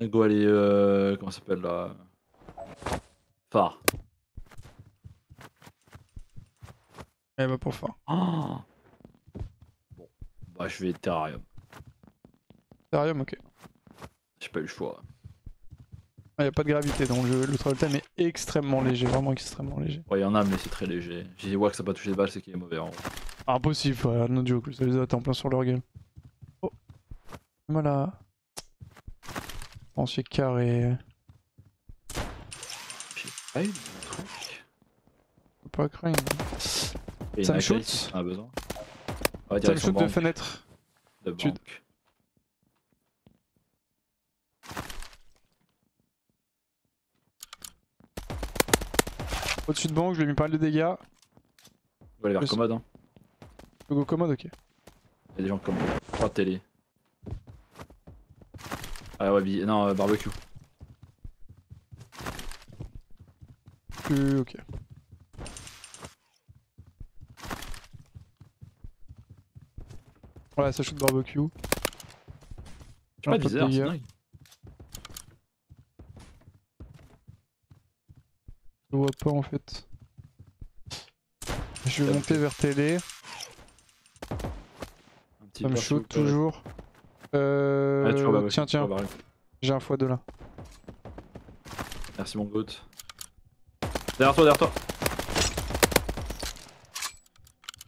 Go aller, comment ça s'appelle là? Phare. Eh bah pour faire. Oh. Bon, bah je vais terrarium. Terrarium, ok. J'ai pas eu le choix. Ah, y a pas de gravité donc le travel time est extrêmement léger, vraiment extrêmement léger. Ouais, y'en a, mais c'est très léger. J'ai dit ouais que ça a pas touché les balles, c'est qu'il est mauvais en gros. Impossible, ouais, no joke, ça les a en plein sur leur gueule. Oh, voilà. Ancien carré. J'ai pas eu de truc. Faut pas craindre. Et Sam Naka Schultz. ici, on a besoin. Ouais, Ça me direction shoot de banque. fenêtre. De Sud. banque. Au-dessus de banque, je lui ai mis pas mal de dégâts. On va aller vers Le- commode, hein. Le go commode, ok. Il y a des gens comme 3 télé. Ah ouais, non, barbecue. plus. Ok. Ouais, ça shoot barbecue. J'ai pas Un peu de d'isère, c'est dégâts. dingue. Je le vois pas en fait. Je vais T'as monter vu. vers télé. Un petit Ça me verre, s'il vous shoot plaît. toujours. Ah, toujours barbecue, Tiens, toujours tiens. barbecue. J'ai un x2 là. Merci mon goat. Derrière toi, derrière toi.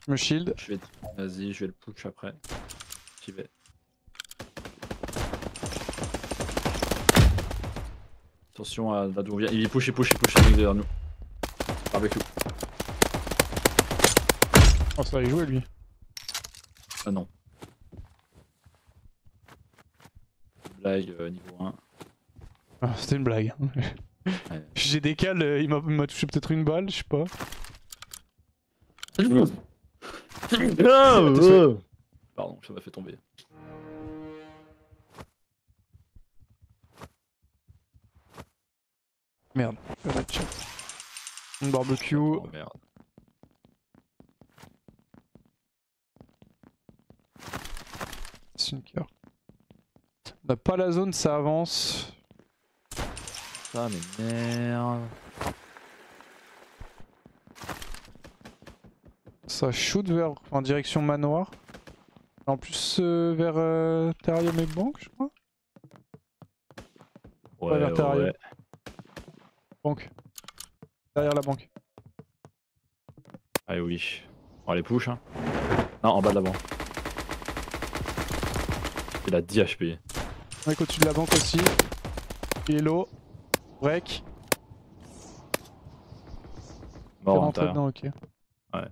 Je me shield. Je vais... Vas-y, je vais le push après. J'y vais. Attention à d'où on vient. Il push, le mec derrière nous. Barbecue. Oh, ça va y jouer lui. Ah non. Blague niveau 1. Ah, c'était une blague. Ouais. J'ai des cales, il m'a touché peut-être une balle, je sais pas. Pardon, ça m'a fait tomber. Merde, je vais mettre chat. Une barbecue. Oh merde. C'est une cœur. On n'a pas la zone, ça avance. Ah mais merde. Ça shoot vers, en direction manoir. En plus vers Terrarium et banque, je crois. Ouais, vers Terrarium. ouais. Banque. Derrière la banque. Allez oui. On va les push hein. Non, en bas de la banque. Il a 10 HP. Mec au-dessus de la banque aussi. Il est low. Break. Il est Mort à rentré l'intérieur. dedans, ok. Ouais.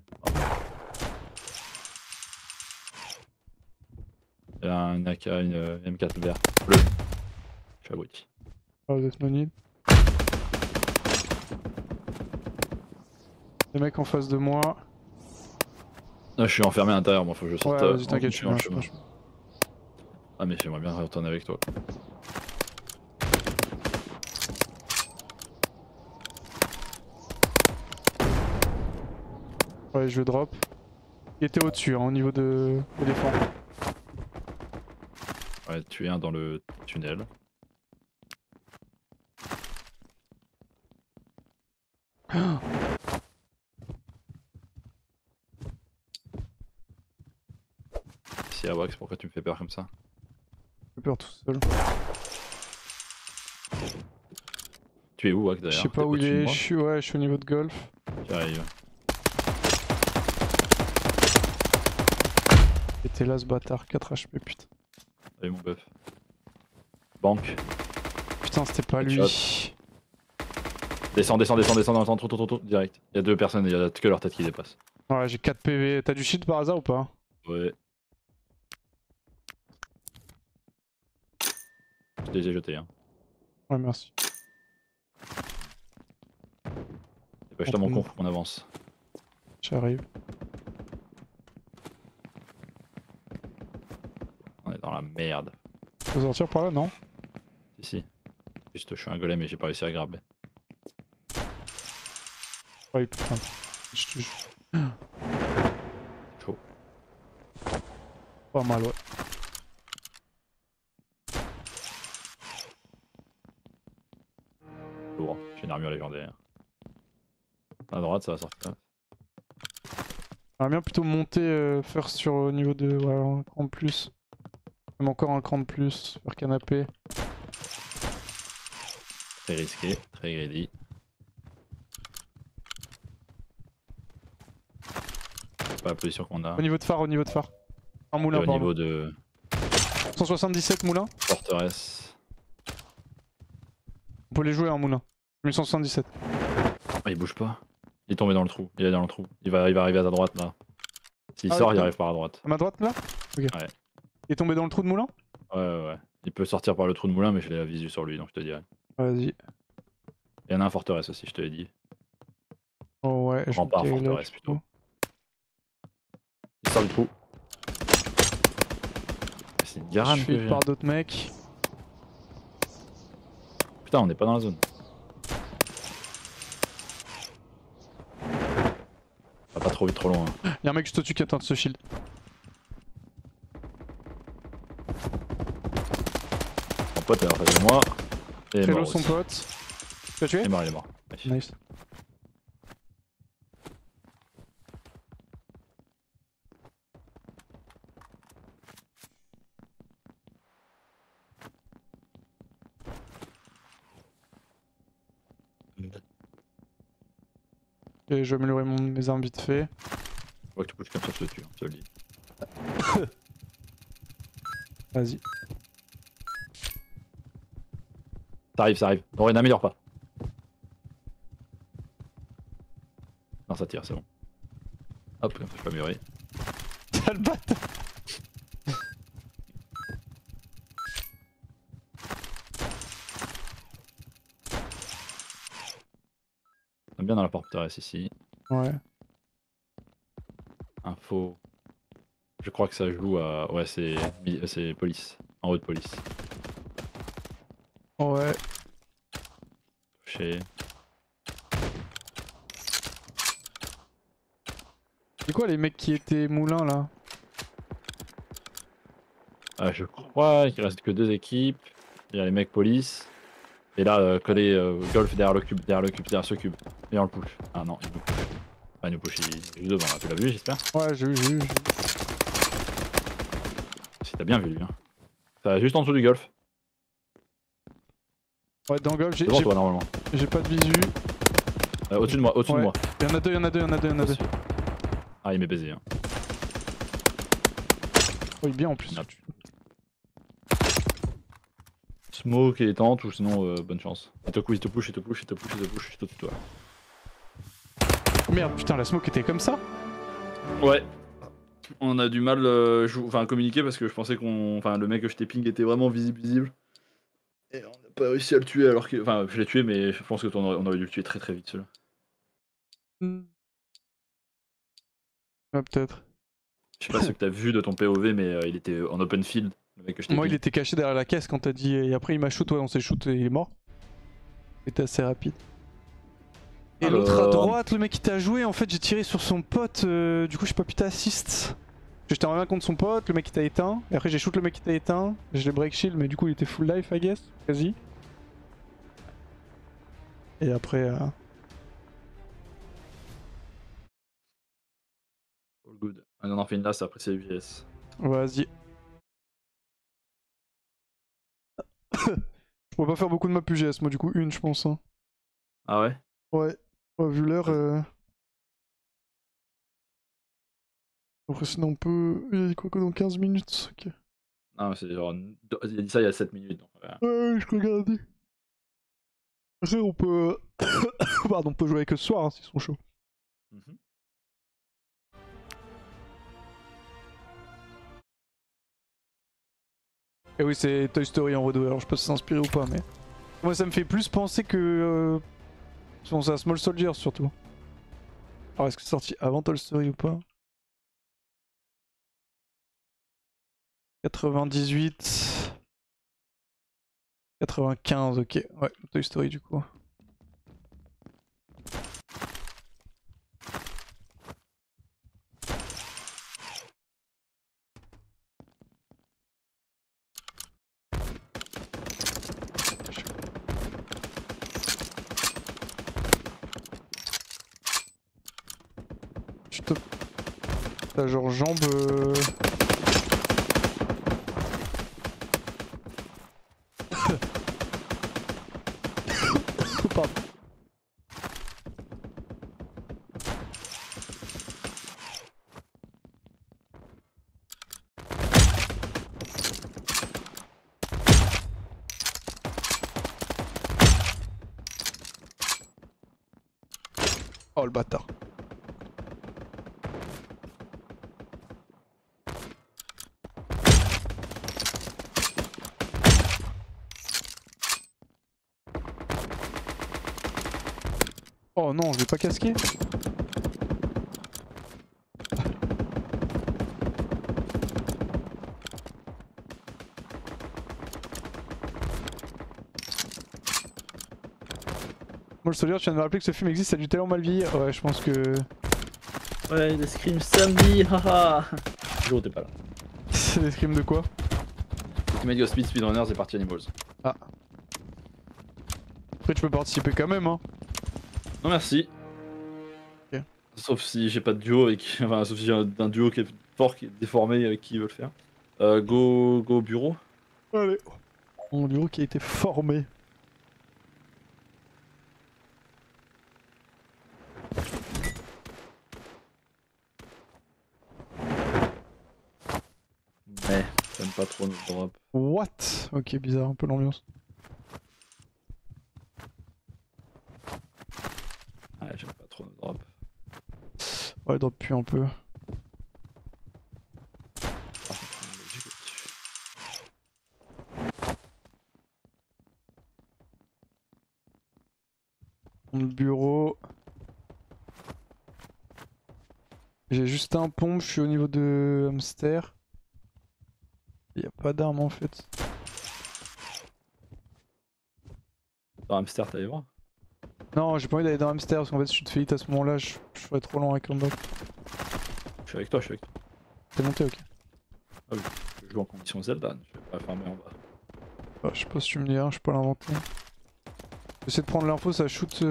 Il y a un AK, une M4 vert. Bleu. Je suis abruti. Ah, vous êtes monide. Les mecs en face de moi. Ah, je suis enfermé à l'intérieur, moi faut que je sorte. Ouais, vas-y, t'inquiète, je suis en bien, chemin. Ah mais j'aimerais bien retourner avec toi. Ouais, je drop. Il était au-dessus, hein, au niveau de l'éléphant. Ouais, tu es un dans le tunnel. Si Awax, pourquoi tu me fais peur comme ça? J'ai peur tout seul. Tu es où Wax Je d'ailleurs? sais pas où il est, je suis au niveau de golf. J'arrive. Il était là ce bâtard, 4 HP, putain. Salut mon bœuf. Banque. Putain, c'était pas lui. Headshot. Descends dans le temps, trop, direct. Il y a deux personnes, il y a que leur tête qui dépasse. Ouais, j'ai 4 PV. T'as du shield par hasard ou pas? Ouais. Je les ai jetés hein. Ouais, merci. Dépêche-toi mon con, faut qu'on avance. J'arrive. On est dans la merde. Faut sortir par là, non? Si. Juste je suis un golem et j'ai pas réussi à grabber. Ouais, putain. Je te jure. Chaud. Pas mal, ouais. Lourd. J'ai une armure légendaire. À droite ça va sortir. J'aimerais bien plutôt monter first sur au niveau de. Ouais, un cran de plus. Même encore un cran de plus. Faire canapé. Très risqué, très greedy. C'est pas la position qu'on a. Au niveau de phare, au niveau de phare. Un moulin, Et au pardon. niveau de 177 moulin. forteresse. On peut les jouer un moulin. 1177. Ah, il bouge pas. Il est tombé dans le trou. Il est dans le trou. Il va arriver à ta droite là. S'il Ah, sort, il d'accord. arrive par à droite. À ma droite là? Ok. Ouais. Il est tombé dans le trou de moulin? Ouais. Il peut sortir par le trou de moulin, mais je l'ai la visu sur lui, donc je te dirais. Vas-y. Il y en a un forteresse aussi, je te l'ai dit. Oh ouais, Rempart, vais tirer là, forteresse du plutôt. coup. Il sort du trou. C'est une garane Je que suis j'ai. par d'autres mecs. Putain, on n'est pas dans la zone. trop vite, trop loin. Y'a un mec juste au-dessus qui atteint ce shield. Mon pote est en face de moi. Et Hello mort son aussi. pote. Tu l'as tué? Il est mort, il est mort. Nice. Nice. Et je vais améliorer mes armes vite fait. Faut que tu pushes comme ça, je te tue, hein, je te le dis. Vas-y. Ça arrive. Non, n'améliore pas. Non, ça tire, c'est bon. Hop, comme ça je peux améliorer. T'as le bâtard. On est bien dans la porte terrestre ici. Ouais. Info. Je crois que ça joue à. Ouais, c'est police. En haut de police. Ouais. Touché. C'est quoi les mecs qui étaient moulins là? Je crois qu'il reste que 2 équipes. Il y a les mecs police. Et là, collé golf derrière le cube, derrière ce cube. Et on le push. Ah non, il nous push. Ah, il nous push, il est juste devant là. Tu l'as vu, j'espère? Ouais, j'ai vu. Si t'as bien vu lui. Hein. Ça juste en dessous du golf. Ouais, dans Golf, Devant toi normalement. j'ai pas de visu. Au-dessus de moi, au-dessus de moi. Y'en a deux. Ah, il m'est baisé. Hein. Oui, bien en plus. Ah, Smoke et tente ou sinon bonne chance. Il te push, juste au-dessus de toi. Merde, putain, la smoke était comme ça? Ouais. On a du mal communiquer parce que je pensais le mec que je t'ai ping était vraiment visible. Et on n'a pas réussi à le tuer alors que. Enfin, je l'ai tué, mais je pense que on aurait dû le tuer très très vite celui-là. Ah, peut-être. Je sais pas ce que t'as vu de ton POV, mais il était en open field, le mec que je t'ai Moi, ping. il était caché derrière la caisse quand t'as dit. Et après, il m'a shoot, ouais, on s'est shoot et il est mort. C'était assez rapide. Et Alors... l'autre à droite, le mec qui t'a joué, en fait, j'ai tiré sur son pote. Du coup, j'ai pas pu t'assist. J'étais en main contre son pote, le mec qui t'a éteint. Et après, j'ai shoot le mec qui t'a éteint. Je l'ai break shield, mais du coup, il était full life, I guess. Quasi. Et après. All good. On en fait une là, après c'est UGS. Vas-y. Je pourrais pas faire beaucoup de map UGS, moi, du coup, une, je pense. Hein. Ah ouais? Ouais. Vu l'heure. Après, sinon, on peut. Il a dit quoi dans 15 minutes? Ok. Non, c'est genre. Il a dit ça il y a 7 minutes. Donc, voilà. Ouais, je regardais. Après, on peut. Pardon, on peut jouer avec eux ce soir hein, s'ils sont chauds. Et oui, c'est Toy Story en redoué, alors je sais pas si c'est inspiré ou pas, mais. Moi, ça me fait plus penser que. C'est à Small Soldiers surtout. Alors, est-ce que c'est sorti avant Toy Story ou pas? 98. 95, ok. Ouais, Toy Story du coup. Tu te... T'as genre jambe... Pardon. Oh le bâtard. Oh non, je vais pas casquer. Moi le soldier, tu viens de me rappeler que ce film existe, ça a du tellement mal vieillir. Ouais, je pense que... Ouais, des scrims samedi, haha. Jo, t'es pas là. C'est des scrims de quoi? Ultimate Ghost Speed Speedrunners et Party Animals. Ah. Après tu peux participer quand même hein. Non merci. Ok. Sauf si j'ai pas de duo avec. Enfin, sauf si j'ai un duo qui est fort, qui est déformé avec qui veut le faire. Go bureau. Allez. Mon bureau qui a été formé. Mais j'aime pas trop notre drop. What? Ok, bizarre un peu l'ambiance. Ouais, j'aime pas trop notre drop. Ouais, drop pue un peu. Mon bureau. J'ai juste un pompe, je suis au niveau de hamster. Il y a pas d'arme en fait. Dans hamster, t'allais voir? Non, j'ai pas envie d'aller dans hamster parce qu'en fait, si je te fais hit à ce moment-là, je serais trop lent avec combat. Je suis avec toi, je suis avec toi. T'es monté, ok. Ah oui, je joue en condition Zelda, je vais pas farmer en bas. Bah, je sais pas si tu me dis, hein, je sais pas l'inventer. J'essaie de prendre l'info, ça shoot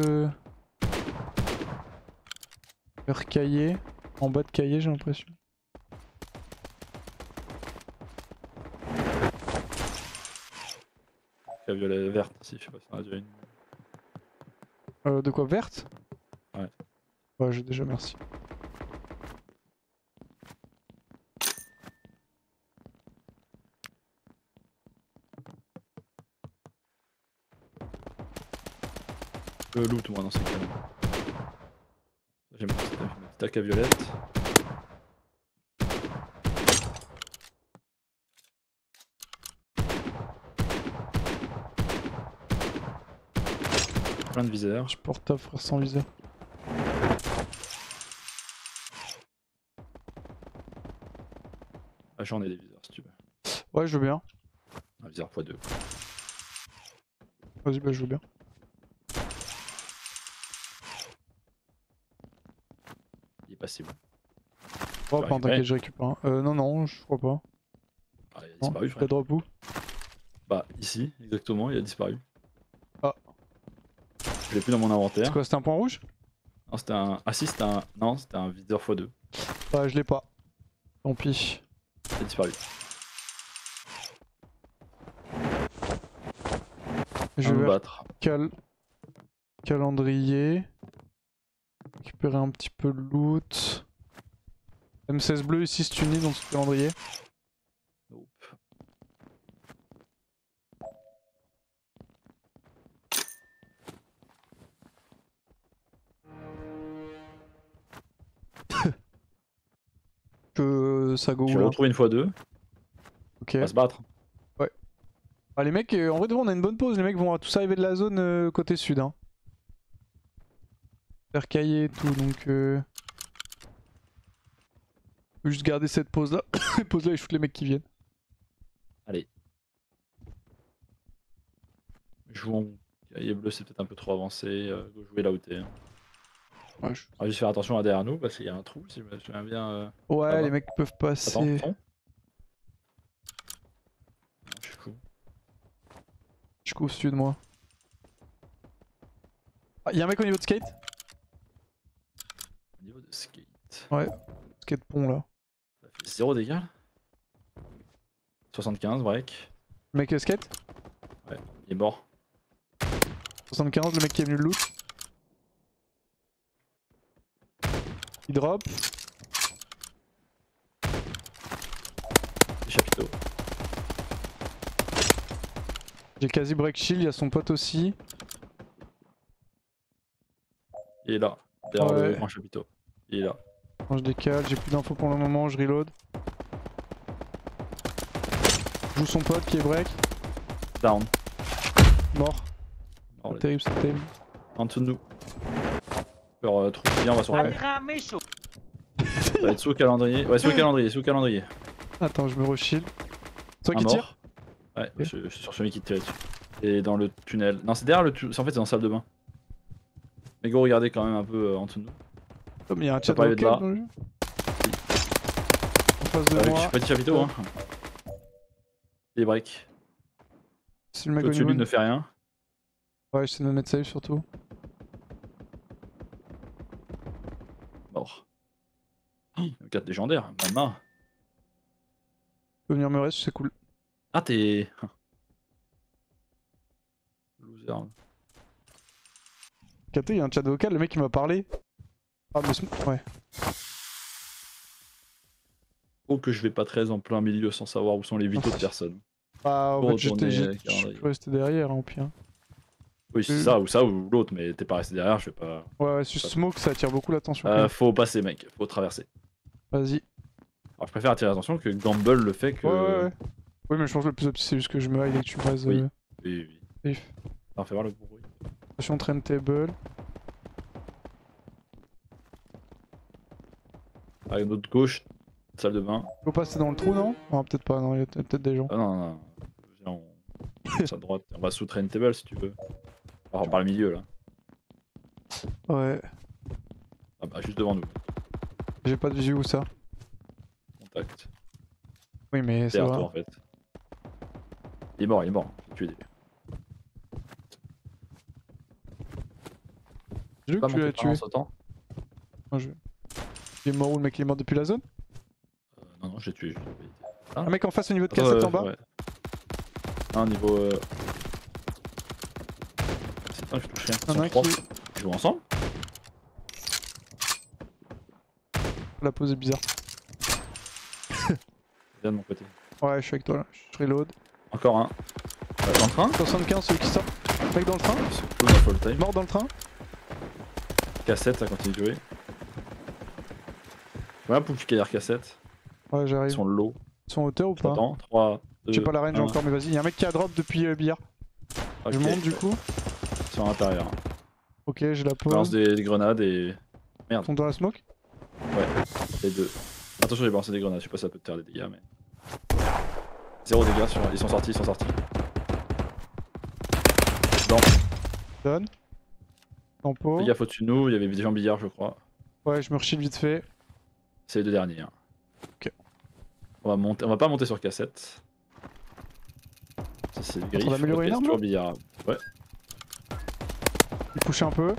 vers cahier. En bas de cahier, j'ai l'impression. La violet verte aussi, je sais pas si on a déjà une. De quoi, verte? Ouais. Ouais, j'ai déjà, merci. Loot moi dans ces cas-là. J'ai ma petite AK violette. Plein de viseurs. Je porte ta frère sans viseur. Ah, j'en ai des viseurs si tu veux. Ouais, je veux bien. Un viseur x2. Vas-y, bah je veux bien. Il est passible. Oh, pas t'inquiète, je récupère un. Non, non, je crois pas. Ah, il a Non, disparu, t'as frère. drop où? Bah, ici, exactement, il a disparu. Ah. Je l'ai plus dans mon inventaire. C'est quoi, c'était un point rouge? Non, c'était un. Ah, si, c'était un. Non, c'était un viseur x2. Bah, je l'ai pas. Tant pis. Il a disparu. Je On vais va vers battre. calendrier. Récupérer un petit peu de loot. M16 bleu ici, c'est uni dans ce calendrier. Nope. Que ça go où J'ai là? retrouvé une x2. Ok. On va se battre. Ah, les mecs, en vrai, devant, on a une bonne pause. Les mecs vont tous arriver de la zone côté sud. Hein. Vers cahier et tout, donc. Faut juste garder cette pause là. Pause là et shoot les mecs qui viennent. Allez. Jouons. Cahier bleu, c'est peut-être un peu trop avancé. Go jouer là où t'es. Ouais, On va juste faire attention à derrière nous parce qu'il y a un trou, si je me souviens bien. ouais là-bas. les mecs peuvent passer. Attends, je suis fou. Je suis au sud, moi. Ah, y'a un mec au niveau de skate? Au niveau de skate. Ouais, skate pont là. Ça fait 0 dégâts là. 75, break. Le mec skate? Ouais, il est mort. 75, le mec qui est venu le loot. Il drop. Les chapiteaux. J'ai quasi break shield, y'a son pote aussi. Il est là, derrière Ouais. le grand chapiteau. Il est là. Quand je décale, j'ai plus d'infos pour le moment, je reload. Je joue son pote qui est break. Down. Mort. Oh, C'est terrible, c'est terrible. en dessous de nous. Genre, trop bien, on va sur le Ça va être sous le calendrier. Ouais, sous le calendrier, sous le calendrier. Attends, je me re-shield. C'est toi Un qui mort. tire? Ouais, Ok. je suis sur celui qui tire dessus. Et dans le tunnel. Non, c'est derrière le tunnel. En fait, c'est dans la salle de bain. Mais go, regardez quand même un peu en dessous de nous. Comme il y a un Ça chat peut aller de vocal là. dans le jeu. En face de Avec moi, petit chapiteau, hein. Les breaks. c'est le mec au Au-dessus de niveau. lui ne fait rien. Ouais, j'essaie de me mettre safe surtout. Mort. 4 légendaires, maman. Tu peux venir me reste, c'est cool. Ah, t'es. Loser. Capté, il y a un chat vocal, le mec il m'a parlé. Ah, mais ouais. Oh, que je vais pas très en plein milieu sans savoir où sont les vitaux de personne. Bah, en Faut fait, retourner, je calendrier. peux rester derrière, hein, au pire. Oui, c'est ça ou l'autre, mais t'es pas resté derrière, je vais pas. Ouais, si je smoke, ça attire beaucoup l'attention. quand même. Faut passer, mec, faut traverser. Vas-y. Alors, je préfère attirer l'attention que Gamble le fait que. Ouais. Oui, mais je pense que le plus optique, c'est juste que je me hide et que tu me bases. Oui. Oui. Safe. Ça fait voir le bruit. Attention, train table. À notre gauche, salle de bain. Faut passer dans le trou, non? Non, peut-être pas, non, il y a peut-être des gens. Ah non. Viens, on passe à droite. On va sous train table si tu veux. Alors, par le milieu là. Ouais. Ah bah, juste devant nous. J'ai pas de visu où ça. Contact. Oui, mais c'est Derrière vrai. toi en fait. Il est mort. J'ai tué des. J'ai vu Pas que tu l'as monté tué. pendant ce temps. Non, il est mort où le mec? Il est mort depuis la zone? Non, j'ai tué juste. Un mec en face au niveau de cassette en bas? Ouais. Un niveau. C'est pas que je touche rien. Ils Y'en sont a un trois. qui. Ils jouent ensemble? La pose est bizarre. Viens de mon côté. Ouais, je suis avec toi là. Je reload. Encore un. Dans le train? 75, celui qui sort. Mec dans le train? C'est cool dans full time. Mort dans le train? Cassette, ça continue de jouer. Voilà pour piquer l'air cassette. Ouais, Ils j'arrive. sont low. Ils sont en hauteur ou pas? Attends, 3, 2. J'ai pas la range encore, mais vas-y. Y'a un mec qui a drop depuis billard. Je monte du coup. Ils sont à l'intérieur. Ok, j'ai la On balance pause. des grenades et. Ils sont dans la smoke? Ouais, les deux. Attention, j'ai balancé des grenades, je sais pas si ça peut te faire des dégâts, mais. 0 dégâts sur. Ils sont sortis. Donne. Tempo. Fais gaffe au-dessus de nous, il y avait des gens billard, je crois. Ouais, je me reshield vite fait. C'est les deux derniers. Hein. Ok. On va pas monter sur cassette. Ça c'est le griffe. va améliorer une arme, sur là billard. Ouais. Il push un peu.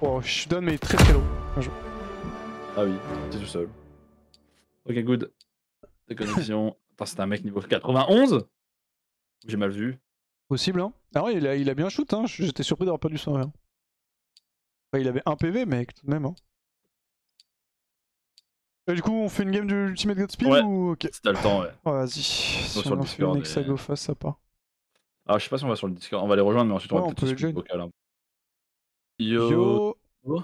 Oh, je suis down, mais très low. Bien joué. Ah oui, t'es tout seul. Ok, good. Déconnexion. Attends, c'était un mec niveau 91? J'ai mal vu. Possible, hein. Ah ouais, il a bien shoot, hein. J'étais surpris d'avoir perdu son rien. Enfin, il avait 1 PV, mec, tout de même, hein. Et du coup, on fait une game du Ultimate Godspeed Ouais. ou. Ok. Si t'as le temps, ouais. Ouais, vas-y. Si sur on le en fait une Discord et que ça et- go face, ça part. Ah, je sais pas si on va sur le Discord. On va les rejoindre, mais ensuite Ouais, on va on peut les peut-être join. discuter vocal. Hein. Yo. Yo. Oh.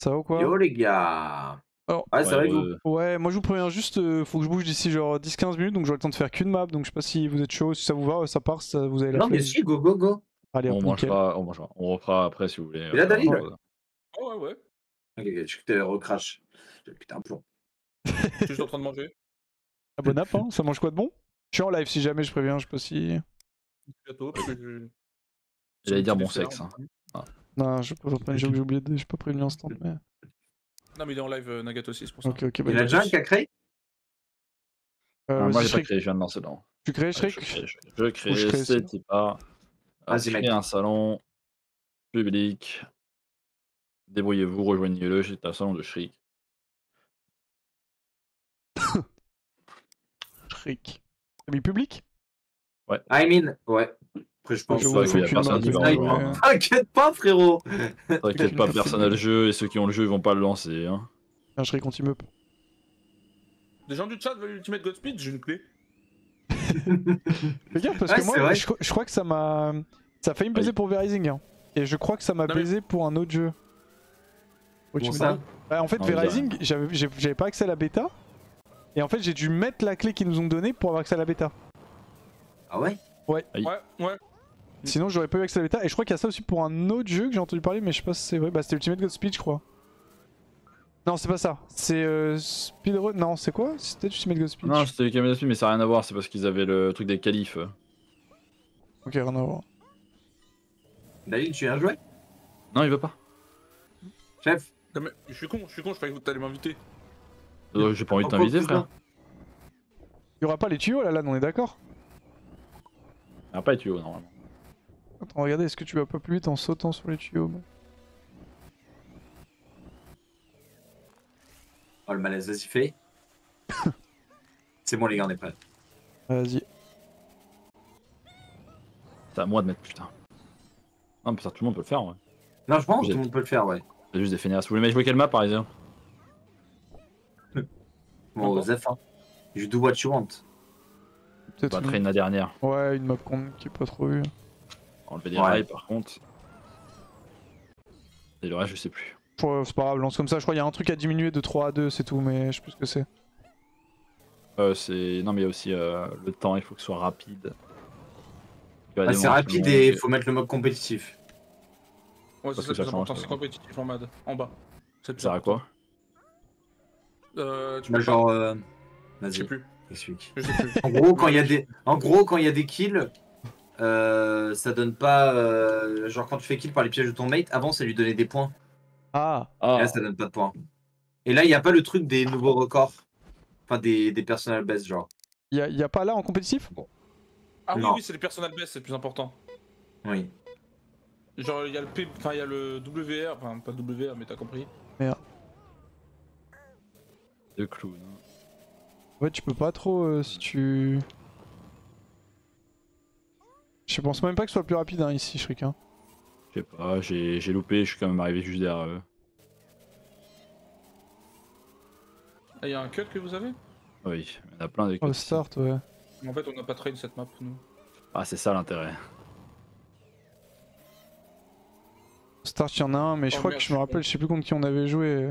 Ça va ou quoi? Yo les gars. Alors, Ouais, ça va et vous? Ouais, moi je vous préviens juste, faut que je bouge d'ici genre 10-15 minutes, donc j'aurai le temps de faire qu'une map, donc je sais pas si vous êtes chaud, si ça vous va, ça part, ça, vous avez la Non mais flemme. si, go go go. Allez, On hop, nickel. mangera. On refera après si vous voulez. Et là, David Ouais. Ok, je te recrache. Putain, un plomb. Je suis juste en train de manger. Ah, bonne app, hein, ça mange quoi de bon? Je suis en live si jamais, je préviens, je sais pas si. Gâteau, parce que je- J'allais dire Petit bon dessert. sexe. Hein. Non, je peux pas, j'ai oublié, j'ai pas prévenu instant, mais. Non, mais il est en live, Nagato aussi, c'est pour ça. Ok, bah, Il y en a déjà un qui a créé? Ah, moi vas-y, j'ai pas Shrek. créé, je viens de lancer dedans. Tu crées Ouais, Shrek? Je crée, Ou je crée, c'était pas. Vas-y, mec. Créer un salon public. Débrouillez-vous, rejoignez-le, c'est un salon de Shriek. Shrek. T'as mis public? I mean, ouais. Après, je pense Je c'est vois, vrai faut qu'il y a aucune personne map, qui va mais- rejoindre. T'inquiète pas, frérot. T'inquiète pas, personne n'a le jeu et ceux qui ont le jeu ils vont pas le lancer. Hein. Un Shrek anti-mup. Des gens du chat veulent Ultimate Godspeed, j'ai une clé. Fais gaffe parce Ouais, que c'est moi, vrai. je crois que ça m'a. Ça a failli me baiser pour Verizing. Hein. Et je crois que ça m'a Non, mais- baisé pour un autre jeu. Bon, Ultimate ça. Bah, en fait, Non, Verizing, j'avais pas accès à la bêta. Et en fait, j'ai dû mettre la clé qu'ils nous ont donnée pour avoir accès à la bêta. Ah ouais? Ouais. Sinon, j'aurais pas eu accès à la bêta. Et je crois qu'il y a ça aussi pour un autre jeu que j'ai entendu parler, mais je sais pas si c'est vrai. Bah, c'était Ultimate Godspeed, je crois. Non, c'est pas ça. C'est Speedrun. Non, c'est quoi? C'était Ultimate Godspeed. Non, c'était Camille mais ça n'a rien à voir, c'est parce qu'ils avaient le truc des qualifs. Ok, rien à voir. David, tu viens jouer? Non, il veut pas. Chef? Non, mais je suis con, je croyais que t'allais m'inviter. J'ai pas envie de t'inviter, frère. Il y aura pas les tuyaux là, on est d'accord? Il y a pas les tuyaux, normalement. Attends, regardez, est-ce que tu vas pas plus vite en sautant sur les tuyaux? Oh, le malaise, vas-y, fais. C'est bon, les gars, on est prêts. Vas-y. C'est à moi de mettre, putain. Non, putain, tout le monde peut le faire, ouais. Non, je pense que tout le monde peut le faire, ouais. C'est juste des fainéants. Vous voulez jouer quelle map, par exemple? Bon, Zef, hein. You do what you want. On va traîner la dernière. Ouais, une map qui est pas trop vue. Enlever des rails, par contre. Et le reste, je sais plus. C'est pas grave, lance comme ça. Je crois qu'il y a un truc à diminuer de 3 à 2, c'est tout, mais je sais plus ce que c'est. Non, mais il y a aussi le temps, il faut que ce soit rapide. Bah, c'est rapide et il faut mettre le mode compétitif. Ouais, c'est ça le plus important, c'est compétitif en mode. En bas. Ça sert à quoi? Tu bah, genre. Je sais Vas-y, plus. explique. Je sais plus. En gros, quand il y a des kills, ça donne pas. Genre, quand tu fais kill par les pièges de ton mate, avant ça lui donnait des points. Ah. Et là, ça donne pas de points. Et là, il n'y a pas le truc des nouveaux records. Enfin, des personal best, genre. Y a pas là en compétitif? Ah oui, Non. oui, c'est les personal best, c'est le plus important. Oui. Genre, il y a le enfin, il y a le WR, enfin, pas WR, mais t'as compris. Merde. De clown. Ouais, tu peux pas trop si tu. Je pense même pas que ce soit plus rapide hein, ici, Shriek. Hein. Je sais pas, j'ai loupé, je suis quand même arrivé juste derrière eux. Il y a un cut que vous avez? Oui, il y en a plein des Au cuts. start, ouais. En fait, on n'a pas train cette map, nous. Ah, c'est ça l'intérêt. Au start, il y en a un, mais je crois merde, que je me rappelle, je sais plus contre qui on avait joué.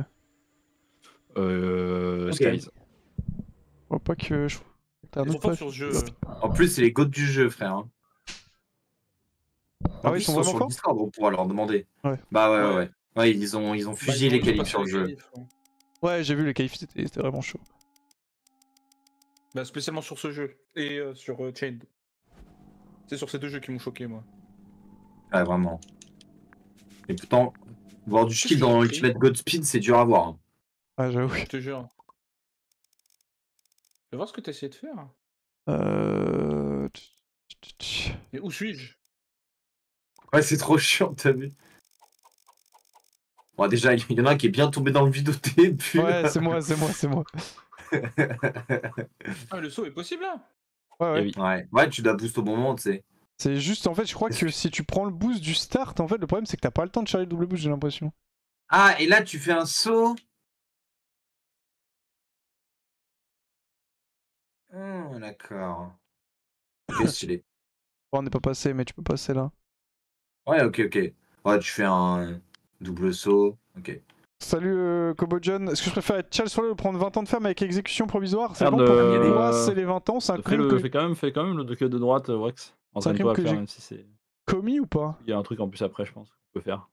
Skies. Je crois pas que. T'as un Ils sont autre forts pote. sur ce jeu. En plus, c'est les goats du jeu, frère. Hein. Ah En ouais, plus, ils sont sur vraiment le forts. Discord, on pourra leur demander. Ouais. Bah ouais. Ouais, ils ont fusillé les qualifs sur le jeu. Ouais, j'ai vu les qualifs, c'était vraiment chaud. Bah, spécialement sur ce jeu. Et sur Chained. C'est sur ces deux jeux qui m'ont choqué, moi. Ouais, vraiment. Et pourtant, voir du skill dans Ultimate Godspeed, c'est dur à voir. Hein. Ah, j'avoue. Je te jure. Je vais voir ce que t'as essayé de faire. Mais où suis-je? Ouais, c'est trop chiant, t'as vu. Bon, déjà, il y en a un qui est bien tombé dans le vide au début. Ouais, c'est moi. Ah, mais le saut est possible, là? Ouais, tu dois boost au bon moment, tu sais. C'est juste, en fait, je crois que si tu prends le boost du start, en fait, le problème c'est que t'as pas le temps de charger le double boost, j'ai l'impression. Ah, et là, tu fais un saut. D'accord. Ok, stylé. Bon, on n'est pas passé, mais tu peux passer là. Ouais, ok. Ouais, tu fais un double saut. Ok. Salut Kobo John, est-ce que je préfère être Charles Swallow ou prendre 20 ans de ferme avec exécution provisoire? C'est Merde, bon pour moi, c'est les 20 ans, c'est un crime que... Fais quand même le docket de droite, Wax. C'est un crime Entraîne-toi à que faire, j'ai même si c'est... commis ou pas? Il y a un truc en plus après, je pense, qu'on peut faire.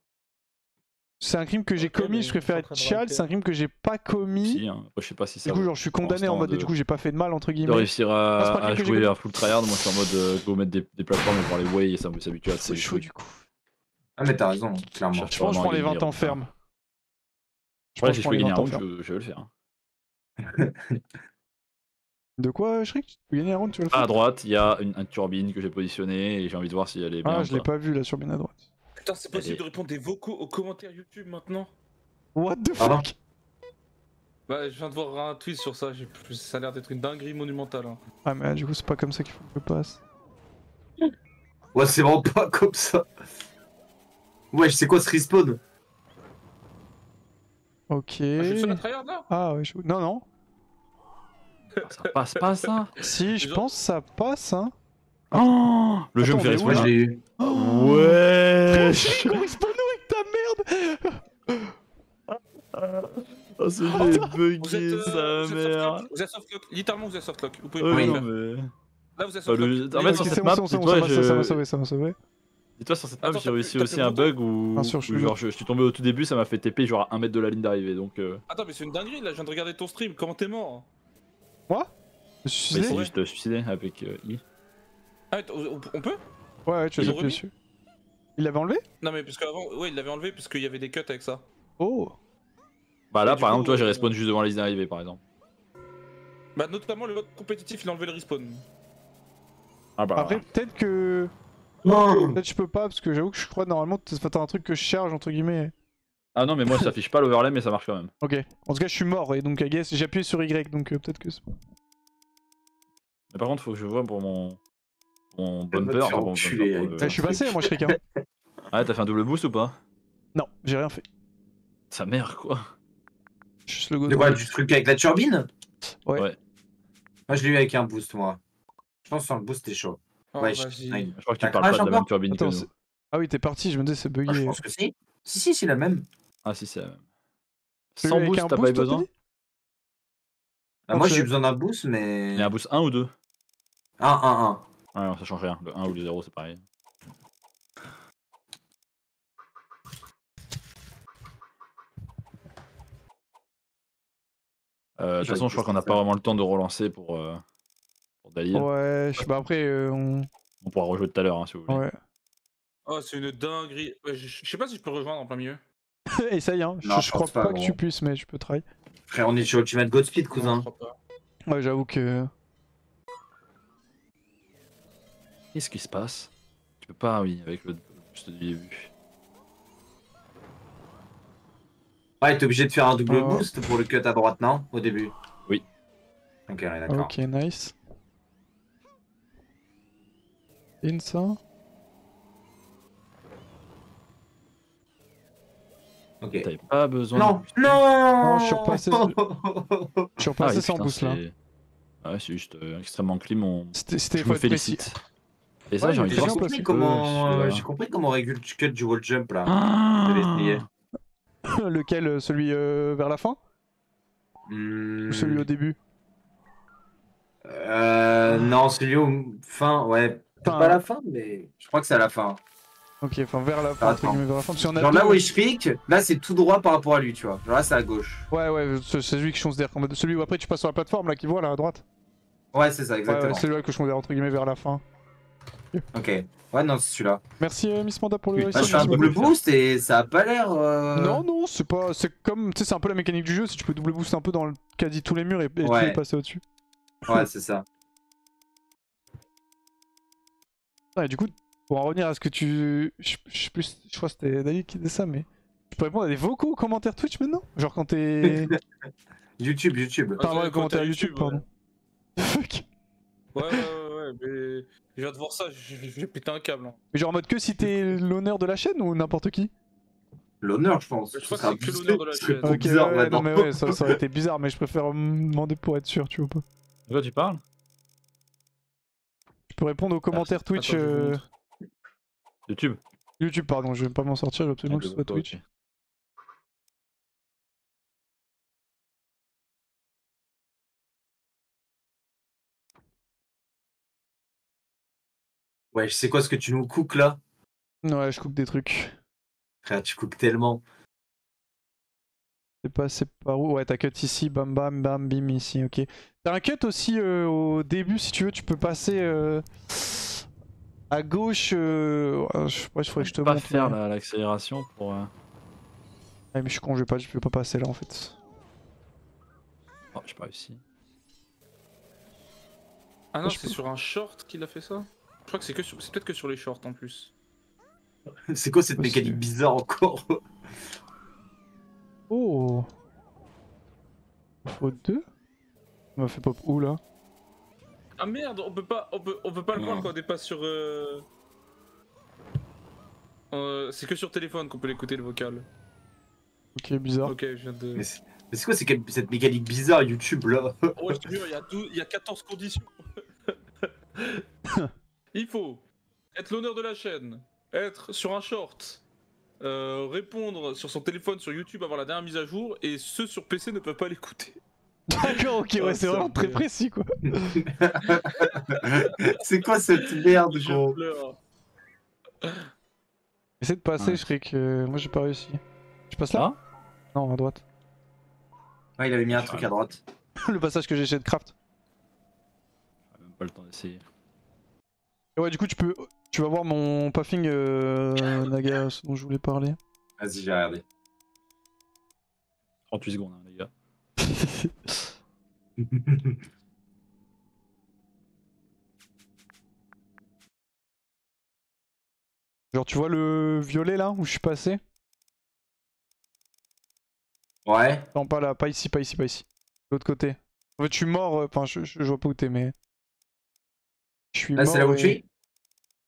C'est un crime que j'ai commis, je préfère être Charles, c'est un crime que j'ai pas commis. Si, hein. Après, je sais pas si ça... Du coup, genre, je suis condamné en mode, et du coup, j'ai pas fait de mal, entre de guillemets. réussir Ah, c'est pas à que j'ai jouer commis. à full tryhard, moi je suis en mode go mettre des plateformes et voir les way et ça me s'habitue à C'est chaud du coup. Ah, mais t'as raison, clairement. Je pense que je prends les 20 ans ferme. Ouais, si je peux gagner un round, ferme. je vais le faire. De quoi, Shriek? Tu peux gagner un round, tu vas le faire? À droite, il y a une turbine que j'ai positionnée et j'ai envie de voir si elle est bien. Ah, je l'ai pas vu là sur bien à droite. Putain, c'est possible de répondre des vocaux aux commentaires YouTube maintenant? What the Ah, fuck? Bah, je viens de voir un tweet sur ça, ça a l'air d'être une dinguerie monumentale. Hein. Ah, mais du coup, c'est pas comme ça qu'il faut que je passe. Ouais, c'est vraiment pas comme ça. Ouais, je sais quoi ce respawn? Ok. Ah, je suis le seul à tryhard là? Ah, ouais, non. Ça passe pas ça? Si, je pense que ça passe, hein. Oh, le jeu me Attends, fait mais Moi, je respawner. l'ai eu. Ouais. Shriek, on respawn avec ta merde. Oh, ce jeu est Vous bugué, êtes, sa mère. vous êtes softlock, littéralement vous êtes softlock. Vous pouvez Oui, pas non, le faire. mais... Là vous êtes Bah, softlock. en fait, sur Ok, cette c'est map, bon, dis-toi, ça m'a sauvé, ça m'a sauvé. dis-toi, sur cette map, Attends, j'ai réussi t'as aussi pu un monter bug où, Bien sûr, je suis genre, je suis tombé au tout début, ça m'a fait TP genre à 1 mètre de la ligne d'arrivée, donc... Attends, mais c'est une dinguerie là, je viens de regarder ton stream, comment t'es mort? Moi? Mais Je suis c'est suicidé? juste suicidé avec I. Ah, on peut? Ouais, tu Ils as l'ont appuyé remis dessus. Il l'avait enlevé? Non, mais parce qu'avant, ouais, il l'avait enlevé parce qu'il y avait des cuts avec ça. Oh. Bah là, du par coup, exemple, toi, j'ai respawn juste devant la ligne d'arrivée, par exemple. Bah, notamment le mode compétitif, il a enlevé le respawn. Ah bah. Après, peut-être que. Non. Peut-être je peux pas, parce que j'avoue que je crois normalement t'as un truc que je charge entre guillemets. Ah non, mais moi, ça affiche pas l'overlay, mais ça marche quand même. Ok. En tout cas, je suis mort et donc I guess j'ai appuyé sur Y donc peut-être que c'est bon. Mais par contre, faut que je vois pour mon va bumper. te faire Enfin, pour mon enculer bumper, pour avec le- Je suis passé, moi, Shriek. Hein. Ah, t'as fait un double boost ou pas? Non, j'ai rien fait. Sa mère, quoi. Juste le go. De quoi, du truc avec la turbine? Ouais. Ouais. Moi, je l'ai eu avec un boost, moi. Je pense que sur le boost, t'es chaud. Oh, Ouais, vas-y. nine. Je crois que tu T'as parles pas de crash la même encore turbine que Attends, nous. ah oui, t'es parti, je me disais c'est Ah, bugué. je pense que si. Si, c'est la même. Ah si, c'est la même. Celui Sans avec boost, un t'as pas eu toi, besoin? t'as dit Ah, Non, moi, tu j'ai eu l'as- besoin d'un boost, mais. Il y a un boost 1 ou 2? 1. Ouais, non, ça change rien. Le 1 ou le 0, c'est pareil. De toute façon, je crois qu'on n'a pas vraiment le temps de relancer pour Dalil. Ouais, je sais pas, après, on. On pourra rejouer tout à l'heure, hein, si vous voulez. Ouais. Oh, c'est une dinguerie. Ouais, je sais pas si je peux rejoindre en plein milieu. Essaye, hein. Non, Je je crois pense pas, pas que gros. tu puisses, mais tu peux try. Frère, on est sur Ultimate Godspeed, Non, cousin. je crois pas. Ouais, j'avoue que. Qu'est-ce qui se passe? Tu peux pas, oui, avec le boost du début. Ouais, t'es obligé de faire un double Oh. boost pour le cut à droite, non? Au début. Oui. Ok, on est d'accord. Ok, nice. In ça. Ok. T'avais pas besoin Non, de booster. non, Non, je suis repassé- Je suis Ah repassé oui, sans putain, boost là. Ouais, c'est juste extrêmement clean. C'était Je faut me être précis. félicite. Et ça, Ouais, j'ai envie de j'ai voir bien si placé. tu peux, J'ai compris comment on régule le cut du wall jump là. Ah J'avais essayé. Lequel celui vers la fin ou celui au début? Non, celui au fin, ouais. Peut-être Enfin, pas à la fin, mais je crois que c'est à la fin. Ok, enfin vers la fin, Ah, entre guillemets, vers la fin. Parce qu'il y en a Genre deux. là où il shriek, là c'est tout droit par rapport à lui, tu vois. Genre là c'est à gauche. Ouais, ouais, c'est celui que je considère comme. Celui où après tu passes sur la plateforme là qui voit là à droite. Ouais, c'est ça, Ouais, exactement. ouais, c'est celui-là que je considère entre guillemets vers la fin. Ok. Ouais, non, c'est celui-là. Merci Miss Manda pour le Putain, Bah, récit. je fais un merci double beaucoup. boost et ça a pas l'air. Non, non, c'est pas. C'est comme. Tu sais, c'est un peu la mécanique du jeu. Si tu peux double boost un peu dans quasi tous les murs et tu Ouais. peux passer au-dessus. Ouais, c'est ça. Ouais, du coup, pour en revenir à ce que tu. Je sais plus. Je crois que c'était Dali qui disait ça, mais. Tu peux répondre à des vocaux aux commentaires Twitch maintenant? Genre quand t'es. YouTube. Enfin, ouais, Quand commentaires t'es à YouTube, pardon. Fuck. Ouais, mais je viens de voir ça, j'ai pété un câble. Hein. Mais genre en mode que si t'es l'honneur de la chaîne ou n'importe qui? L'honneur, je pense. Je crois Ça que c'est sera que l'honneur de la ce serait chaîne. trop Ok, bizarre ouais, maintenant. non mais ouais, ça aurait été bizarre, mais je préfère me demander pour être sûr, tu vois pas. De quoi tu parles? Tu peux répondre aux commentaires Twitch. Attends, je vous montre. YouTube. YouTube, pardon, je vais pas m'en sortir, j'ai absolument Ah, que ce le soit vocal, Twitch. ok. Ouais, je sais quoi ce que tu nous cookes là? Ouais, je coupe des trucs. Frère, tu cookes tellement. C'est passé par où? Ouais, t'as cut ici, bam bam bam bim ici, ok. T'as un cut aussi au début, si tu veux, tu peux passer à gauche. Je faudrait que je te pas montre. faire mais... l'accélération pour. Ouais, mais je suis con, je vais pas passer là en fait. Oh, j'ai pas réussi. Ah non, Je c'est peux- sur un short qu'il a fait ça? Je crois que c'est peut-être que sur les shorts en plus. C'est quoi cette Possible. mécanique bizarre encore? Oh! Faut 2? On m'a fait pop où là? Ah merde, on peut pas le voir quand on dépasse sur. C'est que sur téléphone qu'on peut l'écouter le vocal. Ok, bizarre. Ok, je viens de. Mais c'est quoi cette mécanique bizarre YouTube là? Oh, je te jure, il y a 14 conditions. Il faut être l'honneur de la chaîne, être sur un short, répondre sur son téléphone sur YouTube avant la dernière mise à jour, et ceux sur PC ne peuvent pas l'écouter. D'accord, ok, ouais, Oh, c'est ça vraiment me très fait- précis quoi. C'est quoi cette merde Je gros? pleure. Essaie de passer, Ouais. Shriek. Moi j'ai pas réussi. Je passe là? Non, à droite. Ouais, il avait mis un truc à droite. Le passage que j'ai chez de Craft. J'ai même pas le temps d'essayer. Et ouais, du coup, tu peux Tu vas voir mon puffing Naga, ce dont je voulais parler. Vas-y, j'ai regardé. 38 secondes, hein, les gars. Genre tu vois le violet là où je suis passé? Ouais. Non pas là, pas ici, pas ici, pas ici. L'autre côté. En fait je suis mort, enfin je vois pas où t'es mais... Je suis Là, mort c'est là où et- tu es?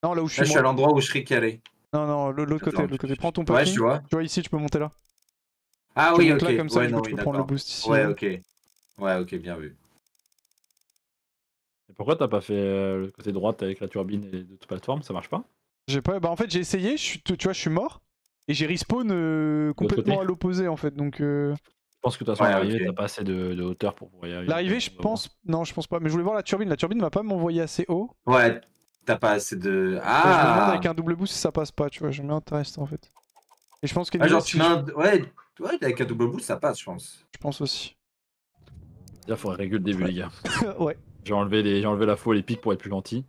Non là où je Là, suis je suis à mort. l'endroit où je serais calé. Non non, l'autre côté, Attends, l'autre côté. Prends ton Ouais, puffing. je vois. Tu vois ici, tu peux monter là. Ah Tu oui, montes ok. là comme ça, Ouais, du non, coup tu oui, peux prendre le d'accord. boost ici. Ouais, hein. ok. Ouais, ok, bien vu. Et pourquoi t'as pas fait le côté droite avec la turbine et les deux plateformes? Ça marche pas? J'ai pas... Bah en fait j'ai essayé, tu vois je suis mort. Et j'ai respawn complètement côté à l'opposé en fait, donc... Je pense que de toute façon, Ouais, à l'arrivée, ok. t'as pas assez de hauteur pour pouvoir y arriver. L'arrivée je On va voir. pense... Non je pense pas, mais je voulais voir la turbine va pas m'envoyer assez haut. Ouais, t'as pas assez de. Je me demande Ah! avec un double boost si ça passe pas, tu vois, j'aime bien Interest en fait. Et je pense que Ah, genre, si tu mets un. Ouais, ouais, avec un double boost, ça passe, je pense. je pense aussi. Déjà, faudrait régler le début, Ouais. les gars. Ouais. J'ai enlevé la faux et les pics pour être plus gentil.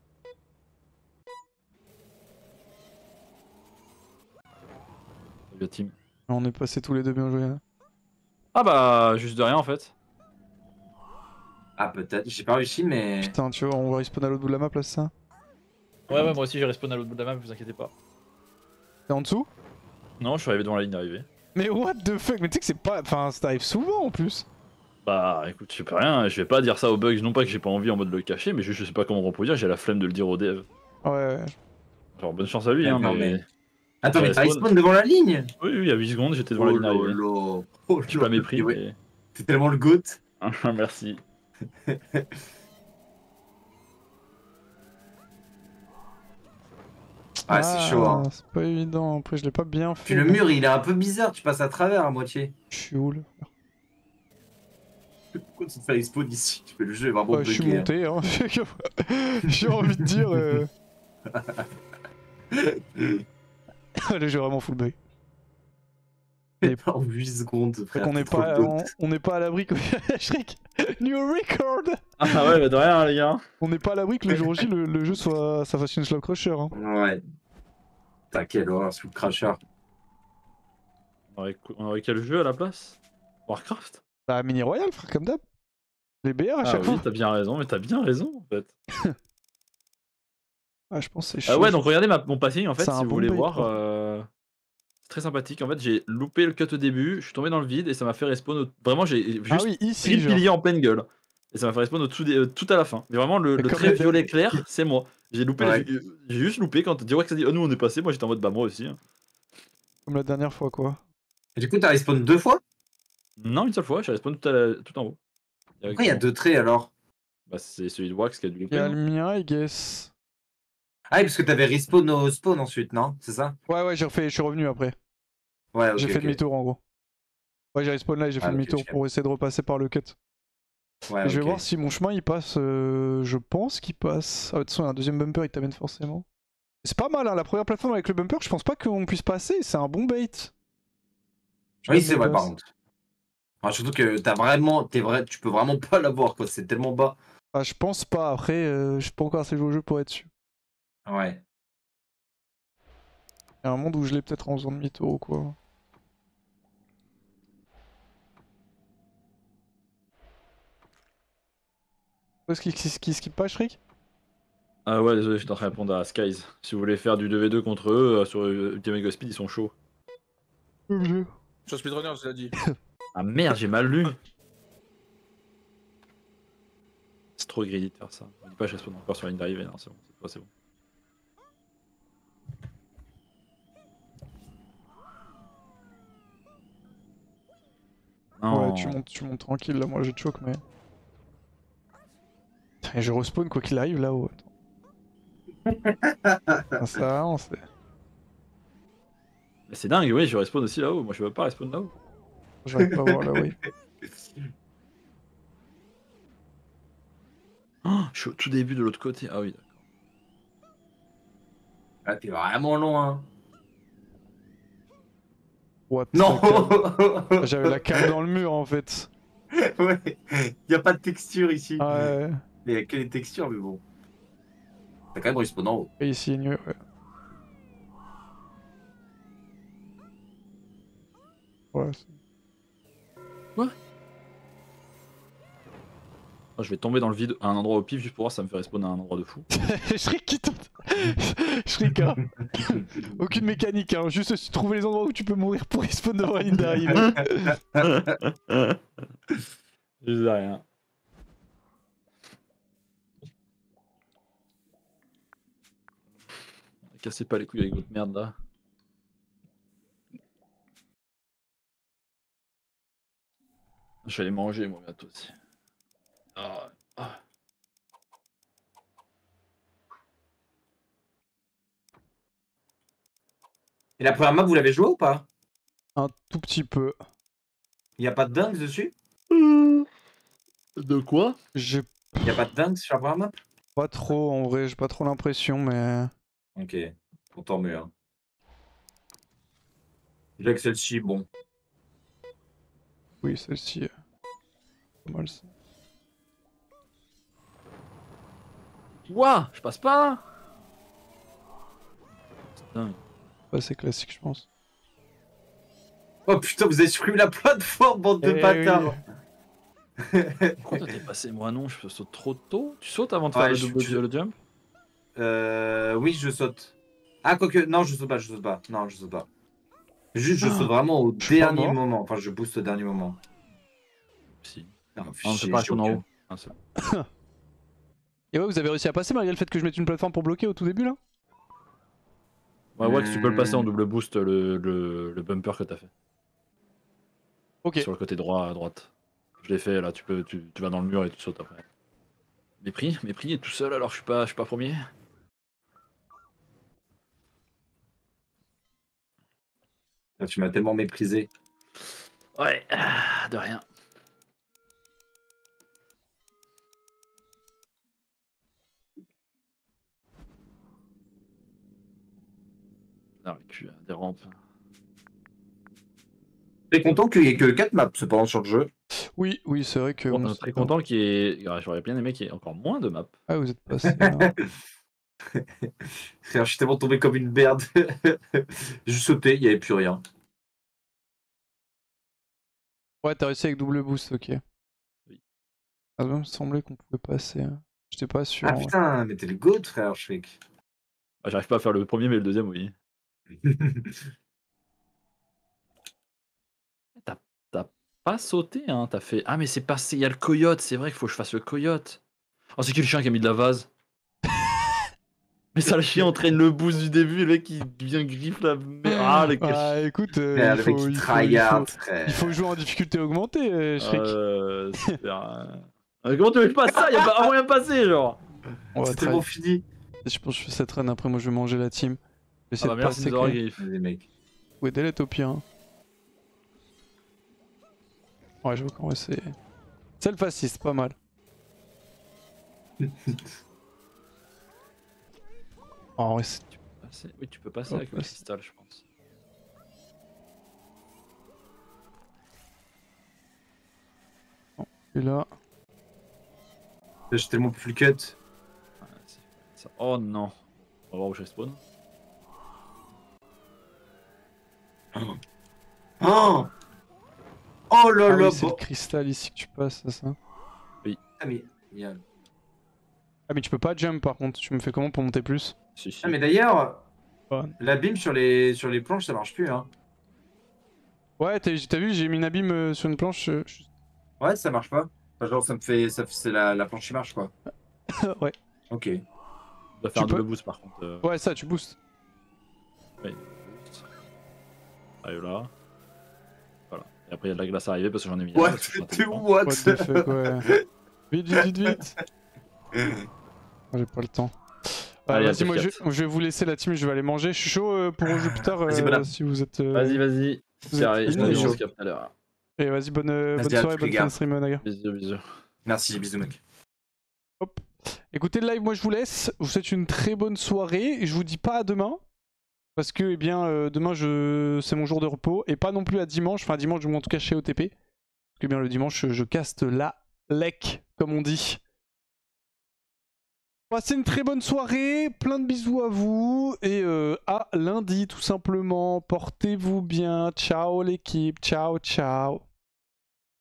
Salut, team. On est passés tous les deux bien joués. Hein. Ah bah, juste de rien en fait. Ah, peut-être. J'ai pas réussi, mais. Putain, tu vois, on va respawn à l'autre bout de la map là, c'est ça? Ouais, moi aussi j'ai respawn à l'autre bout de la map, vous inquiétez pas. T'es en dessous? Non, je suis arrivé devant la ligne d'arrivée. Mais what the fuck? Mais tu sais que c'est pas. Enfin, ça arrive souvent en plus. Bah écoute, je sais pas rien, je vais pas dire ça aux bugs, non pas que j'ai pas envie en mode de le cacher, mais juste je sais pas comment reproduire, j'ai la flemme de le dire aux devs. Ouais. Genre bonne chance à lui, hein, D'accord, mais... Attends, mais J'ai t'as respawn. respawn devant la ligne? Oui, il y a 8 secondes, j'étais devant la ligne d'arrivée. lolo. Oh, Je suis pas mépris, ouais. mais... T'es tellement le goat. Merci. Ah, c'est chaud, hein. C'est pas évident. Après, je l'ai pas bien fait. Puis le mur, il est un peu bizarre, tu passes à travers à moitié. Je suis où là? Pourquoi tu te fais respawn ici? Tu fais le jeu est vraiment Ouais, je suis bugué, monté, hein. J'ai envie de dire. Le jeu est vraiment full bug. En 8 secondes, frère. On n'est t'es trop pas, le goat. on n'est pas à l'abri que. Shrek! New record! Ah ouais, bah de rien les gars. On n'est pas à l'abri que le jour J, le jeu soit. Ça fasse une slow crusher. Hein. Ouais. T'as quelle horreur sous le crasher. On aurait quel jeu à la place? Warcraft? Bah, Mini Royal, frère, comme d'hab. Les BR à Ah chaque oui, fois. t'as bien raison, mais t'as bien raison en fait. Ah, je pense que c'est chaud. Ah ouais, donc regardez mon passing en fait, C'est si un vous bon voulez bait, voir. quoi. C'est très sympathique. En fait, j'ai loupé le cut au début, je suis tombé dans le vide et ça m'a fait respawn. Vraiment, j'ai Ah juste oui, pris ici, le genre. pilier en pleine gueule. Et ça m'a fait respawn tout à la fin. Mais vraiment, le comme trait les violet clair, c'est moi. J'ai loupé, Ouais. j'ai juste loupé quand Direx a dit oh nous on est passé. Moi j'étais en mode bah moi aussi. Hein. Comme la dernière fois, quoi. Et du coup, t'as respawn 2 fois? Non, une seule fois, j'ai respawn tout en haut. Pourquoi il y a 2 traits alors? Bah, c'est celui de Wax qui a dû Il y louper. a hein. le mien, I guess. Ah oui, parce que t'avais respawn au spawn ensuite, non? C'est ça? Ouais, je suis revenu après. Ouais, ok. J'ai fait ok. demi-tour en gros. Ouais, j'ai respawn là et j'ai fait Ah, ok, demi-tour je pour essayer de repasser par le cut. Ouais, Et je vais ok. voir si mon chemin il passe. Je pense qu'il passe. Ah, de toute façon, un deuxième bumper il t'amène forcément. C'est pas mal, hein, la première plateforme avec le bumper, je pense pas qu'on puisse passer, c'est un bon bait. Oui, c'est vrai, par contre. Enfin, surtout que tu peux vraiment pas l'avoir, quoi. C'est tellement bas. Ah, je pense pas, après, je suis pas encore assez joué au jeu pour être sûr. Ouais. Il y a un monde où je l'ai peut-être en faisant demi-tour ou quoi. Est-ce qu'il skip pas, Shriek? Ah ouais, désolé, j'étais en train de répondre à Skies. Si vous voulez faire du 2v2 contre eux sur Ultimate Speed, ils sont chauds. Sur Speedrunner, je l'ai dit. Ah merde, j'ai mal lu. C'est trop greedy de faire ça. Je dis pas, je respawn encore sur la ligne d'arrivée. Non, c'est bon, cette fois c'est bon. Non. Ouais, tu montes tranquille là, moi j'ai choke, mais. Putain, et je respawn quoi qu'il arrive là-haut. Attends. Ça avance. Mais c'est dingue, oui, je respawn aussi là-haut. Moi je veux pas respawn là-haut. J'arrive pas à voir là, oui. Oh, je suis au tout début de l'autre côté. Ah oui, d'accord. Ah, t'es vraiment loin. What Non. J'avais la cale dans le mur en fait. Ouais. Y a pas de texture ici. Ouais. Il y a que les textures, mais bon. T'as quand même respawn en haut. Et ici, ouais. Ouais. Moi, je vais tomber dans le vide à un endroit au pif juste pour voir si ça me fait respawn à un endroit de fou. Shriek qui tombe. Shriek, hein. Aucune mécanique, hein. Juste trouver les endroits où tu peux mourir pour respawn devant la ligne d'arrivée. Je sais rien. Cassez pas les couilles avec votre merde là. Je vais aller manger moi bientôt aussi. Ah, ah. Et la première map, vous l'avez joué ou pas? Un tout petit peu. Y a pas de dingue dessus? De quoi? J'ai Y a pas de dingue sur la première map? pas trop, en vrai, j'ai pas trop l'impression, mais... Ok, tant mieux. Hein. Déjà que celle-ci, bon. Oui, celle-ci... pas mal ça. Ouah, je passe pas. Putain. Ouais, c'est classique, je pense. Oh putain, vous avez supprimé la plateforme, bande de bâtards! Pourquoi toi t'es passé? Moi non, je saute trop tôt. Tu sautes avant de faire Ouais, le double le jump? Oui, je saute. Ah, quoique, non, je saute pas. Non, je saute pas. Juste, je saute vraiment au je suis pas dernier mort. moment. Enfin, je booste au dernier moment. Si. Non, Non, c'est pas j'ai en aucun. haut. Un seul. Et ouais, vous avez réussi à passer malgré le fait que je mette une plateforme pour bloquer au tout début, là? Ouais, ouais, tu peux le passer en double boost, le bumper que t'as fait. Ok. Sur le côté droit à droite. Je l'ai fait là, tu vas dans le mur et tu sautes après. Mépris est tout seul alors je suis pas premier. Ah, tu m'as tellement méprisé. Ouais, de rien. Non, le cul, des rampes. T'es content qu'il y ait que 4 maps cependant sur le jeu? Oui, oui, c'est vrai que... Bon, on on est s- très content qu'il y ait. J'aurais bien aimé qu'il y ait encore moins de maps. Ah, vous êtes passé là. Frère, je suis tellement tombé comme une merde. Je sautais, il n'y avait plus rien. Ouais, t'as réussi avec double boost, ok. Oui. Ça me semblait qu'on pouvait passer. Hein. J'étais pas sûr. Ah en vrai. putain, mais t'es le GOAT, frère, Shrek. Ah, j'arrive pas à faire le premier, mais le deuxième, oui. T'as pas sauté, hein, t'as fait. Ah, mais c'est passé, il y a le coyote, c'est vrai qu'il faut que je fasse le coyote. Oh, c'est qui le chien qui a mis de la vase? Mais ça, le chien entraîne le boost du début, le mec il vient griffe la. Ah, le Ah, écoute, Frère, il le mec faut, qui il faut, tryhard, frère. il faut jouer en difficulté augmentée, Shriek. Super. Comment tu veux que je passe ça? Y'a pas un moyen de passer, genre. On va C'est try. tellement fini. Je pense que je fais cette run après, moi je vais manger la team. Je vais essayer Ah bah de merci passer. de nous avoir griffe. Les mecs. Ouais, delete au pire. Hein. Ouais, je vois qu'on va essayer. C'est le fasciste, pas mal. Oh, en vrai, c'est... Oui, tu peux passer Oh, avec le passe. cristal, je pense. Et là... J'ai tellement plus le cut. Ouais, ça. Oh non. On va voir où je respawn. Oh, oh là Ah là, oui, c'est le bon. cristal ici que tu passes, c'est ça? Ah mais, bien. Ah mais tu peux pas jump par contre, tu me fais comment pour monter plus? Si, si. Ah mais d'ailleurs, Ouais, l'abîme sur les planches, ça marche plus, hein. ouais t'as vu, j'ai mis une abîme sur une planche. Ouais, ça marche pas. Enfin, genre, c'est la planche qui marche, quoi. Ouais. Ok. On doit faire Tu un double peux- boost par contre. Ouais, ça, tu boostes. Oui. Arrive là. Voilà. Et après il y a de la glace à arriver parce que j'en ai mis un. What? parce que je suis T'es intelligent. what? What the fuck, ouais. Vite, vite, vite, vite. Oh, j'ai pas le temps. Allez, Vas-y, à moi top je vais vous laisser la team, je vais aller manger. Je suis chaud pour rejouer plus tard Vas-y, bonhomme. si vous êtes. Vas-y, vas-y. Vous C'est êtes arrivé, in, je chaud. te capte tout à l'heure. Et vas-y, bonne à soirée, tous, bonne les fin gars. de stream, Naga. Bisous, bisous. Merci, bisous, mec. Hop. Écoutez le live, moi je vous laisse. Je vous souhaite une très bonne soirée. Et je vous dis pas à demain. Parce que eh bien, demain c'est mon jour de repos. Et pas non plus à dimanche. Enfin, dimanche, du moins en tout cas chez OTP. Parce que bien le dimanche, je caste la lec, comme on dit. Passez une très bonne soirée, plein de bisous à vous et à lundi tout simplement. Portez-vous bien. Ciao l'équipe, ciao ciao.